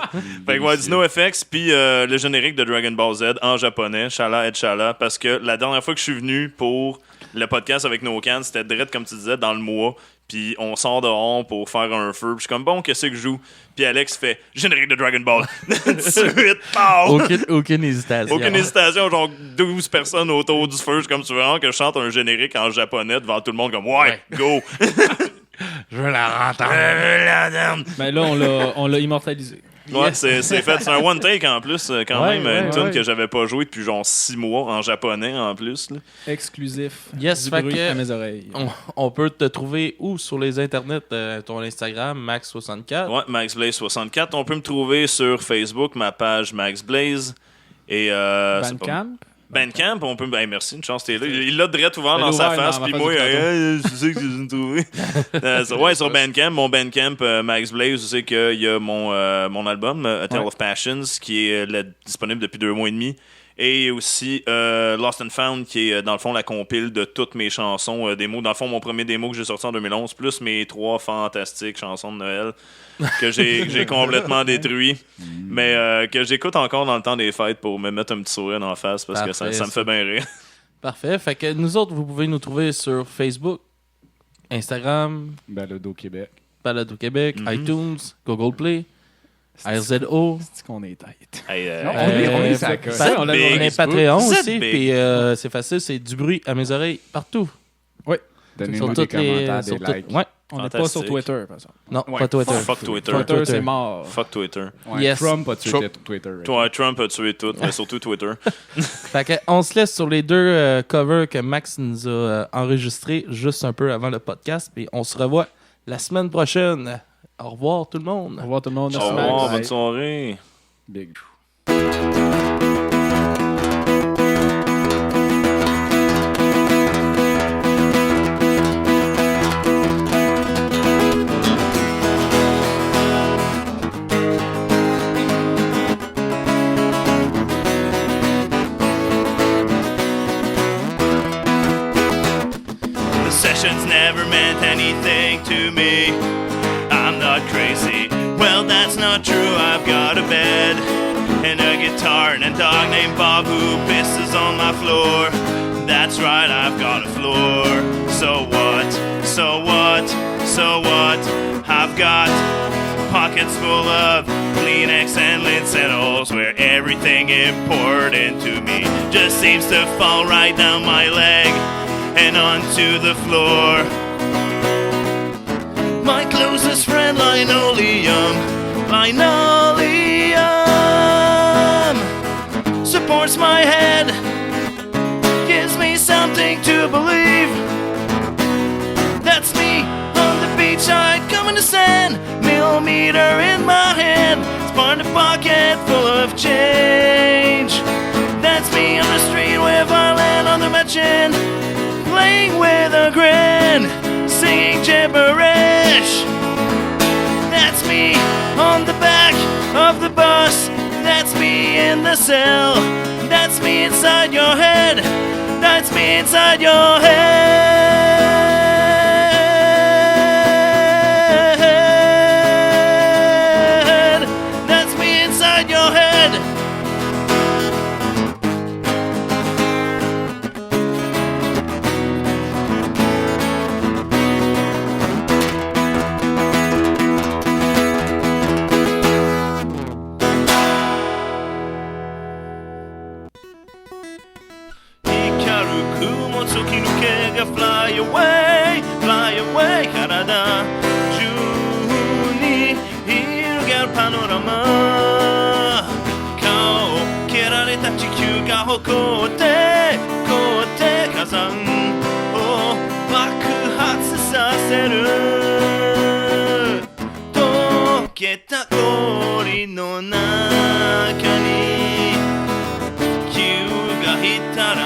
Speaker 2: Fait que ouais, du NoFX, puis le générique de Dragon Ball Z en japonais, Shala et Shala, parce que la dernière fois que je suis venu pour le podcast avec No Can, c'était direct, comme tu disais, dans le mois. Puis on sort dehors pour faire un feu. Puis je suis comme, bon, qu'est-ce que je joue? Puis Alex fait, générique de Dragon Ball. Tout de suite, pow!
Speaker 1: Aucune hésitation.
Speaker 2: Aucune hésitation, genre 12 personnes autour du feu. Je suis comme, tu veux vraiment que je chante un générique en japonais devant tout le monde, comme, ouais. Go!
Speaker 1: Je veux la rentendre.
Speaker 3: Mais là, on l'a immortalisé.
Speaker 2: Ouais, c'est fait. C'est un one take en plus, quand
Speaker 1: Ouais,
Speaker 2: même.
Speaker 1: ouais,
Speaker 2: Une tune
Speaker 1: ouais.
Speaker 2: que j'avais pas joué depuis genre 6 mois en japonais en plus. Là.
Speaker 3: Exclusif.
Speaker 1: Yes,
Speaker 3: du
Speaker 1: fait
Speaker 3: bruit
Speaker 1: que-
Speaker 3: à mes oreilles.
Speaker 1: On peut te trouver où sur les internets? Ton Instagram, Max64.
Speaker 2: Ouais, MaxBlaze64. On peut me trouver sur Facebook, ma page MaxBlaze. Et c'est pas-
Speaker 3: Bandcamp.
Speaker 2: Bandcamp, on peut. Ben, merci, une chance, t'es là. Il l'a direct ouvert
Speaker 3: Il
Speaker 2: dans
Speaker 3: l'a
Speaker 2: sa
Speaker 3: ouvert
Speaker 2: face,
Speaker 3: dans ma
Speaker 2: puis
Speaker 3: face
Speaker 2: moi,
Speaker 3: depuis tantôt.
Speaker 2: je sais que tu me trouver. Ouais, sur Bandcamp, mon Bandcamp, Max Blaze, je sais qu'il y a mon album, A Tale of Passions, qui est disponible depuis 2 mois et demi. Et aussi Lost and Found, qui est dans le fond la compile de toutes mes chansons démos. Dans le fond, mon premier démo que j'ai sorti en 2011, plus mes 3 fantastiques chansons de Noël que j'ai complètement détruit. Mais que j'écoute encore dans le temps des fêtes pour me mettre un petit sourire dans la face parce que ça
Speaker 1: Parfait,
Speaker 2: me fait bien rire.
Speaker 1: Parfait. Fait que nous autres, vous pouvez nous trouver sur Facebook, Instagram,
Speaker 4: Balado Québec.
Speaker 1: Balado Québec,
Speaker 2: Mhm.
Speaker 1: iTunes, Google Play, RZO.
Speaker 3: C'est qu'on est tête.
Speaker 2: Hey,
Speaker 4: Non, on est ça coche.
Speaker 3: Ça, on l'a-
Speaker 2: big.
Speaker 1: On est
Speaker 2: Facebook.
Speaker 1: Patreon
Speaker 2: Vous êtes
Speaker 1: aussi.
Speaker 2: big.
Speaker 1: Puis c'est facile, c'est du bruit à mes oreilles partout.
Speaker 4: Donnez-nous des commentaires, des likes.
Speaker 1: Ouais.
Speaker 3: On n'est pas
Speaker 2: Fantastique.
Speaker 3: sur Twitter, par exemple.
Speaker 1: Non,
Speaker 4: Ouais.
Speaker 1: pas Twitter.
Speaker 2: Fuck Twitter.
Speaker 3: Twitter,
Speaker 1: Twitter.
Speaker 3: c'est mort.
Speaker 2: Fuck Twitter.
Speaker 4: Ouais,
Speaker 1: Yes.
Speaker 4: Trump a tué
Speaker 2: Trump.
Speaker 4: Twitter. right?
Speaker 2: Toi, Trump a tué tout, mais surtout Twitter.
Speaker 1: Fait que on se laisse sur les 2 covers que Max nous a enregistrés juste un peu avant le podcast. Puis on se revoit la semaine prochaine. Au revoir tout le monde.
Speaker 3: Au revoir tout le monde.
Speaker 2: Au
Speaker 3: Merci,
Speaker 2: revoir,
Speaker 3: Max.
Speaker 2: bonne soirée.
Speaker 4: Big.
Speaker 2: The sessions never meant anything to me. I'm not crazy. Well, that's not true. I've got a bed. and a guitar and a dog named Bob who pisses on my floor. That's right, I've got a floor. So what? So what? So what? I've got pockets full of Kleenex and Linsettles where everything important to me just seems to fall right down my leg and onto the floor. My closest friend, Linoleum, supports my head, gives me something to believe. That's me on the beachside, coming to sand, millimeter in my hand, spawned a pocket full of change. That's me on the street with violin under my chin, playing with a grin, singing gibberish. That's me on the back of the bus, that's me in the cell, that's me inside your head, that's me inside your head, that's me inside your head. Fly away, fly away 体中に広がるパノラマ、顔を蹴られた地球が誇って火山を爆発させる。溶けた氷の中に球がいたら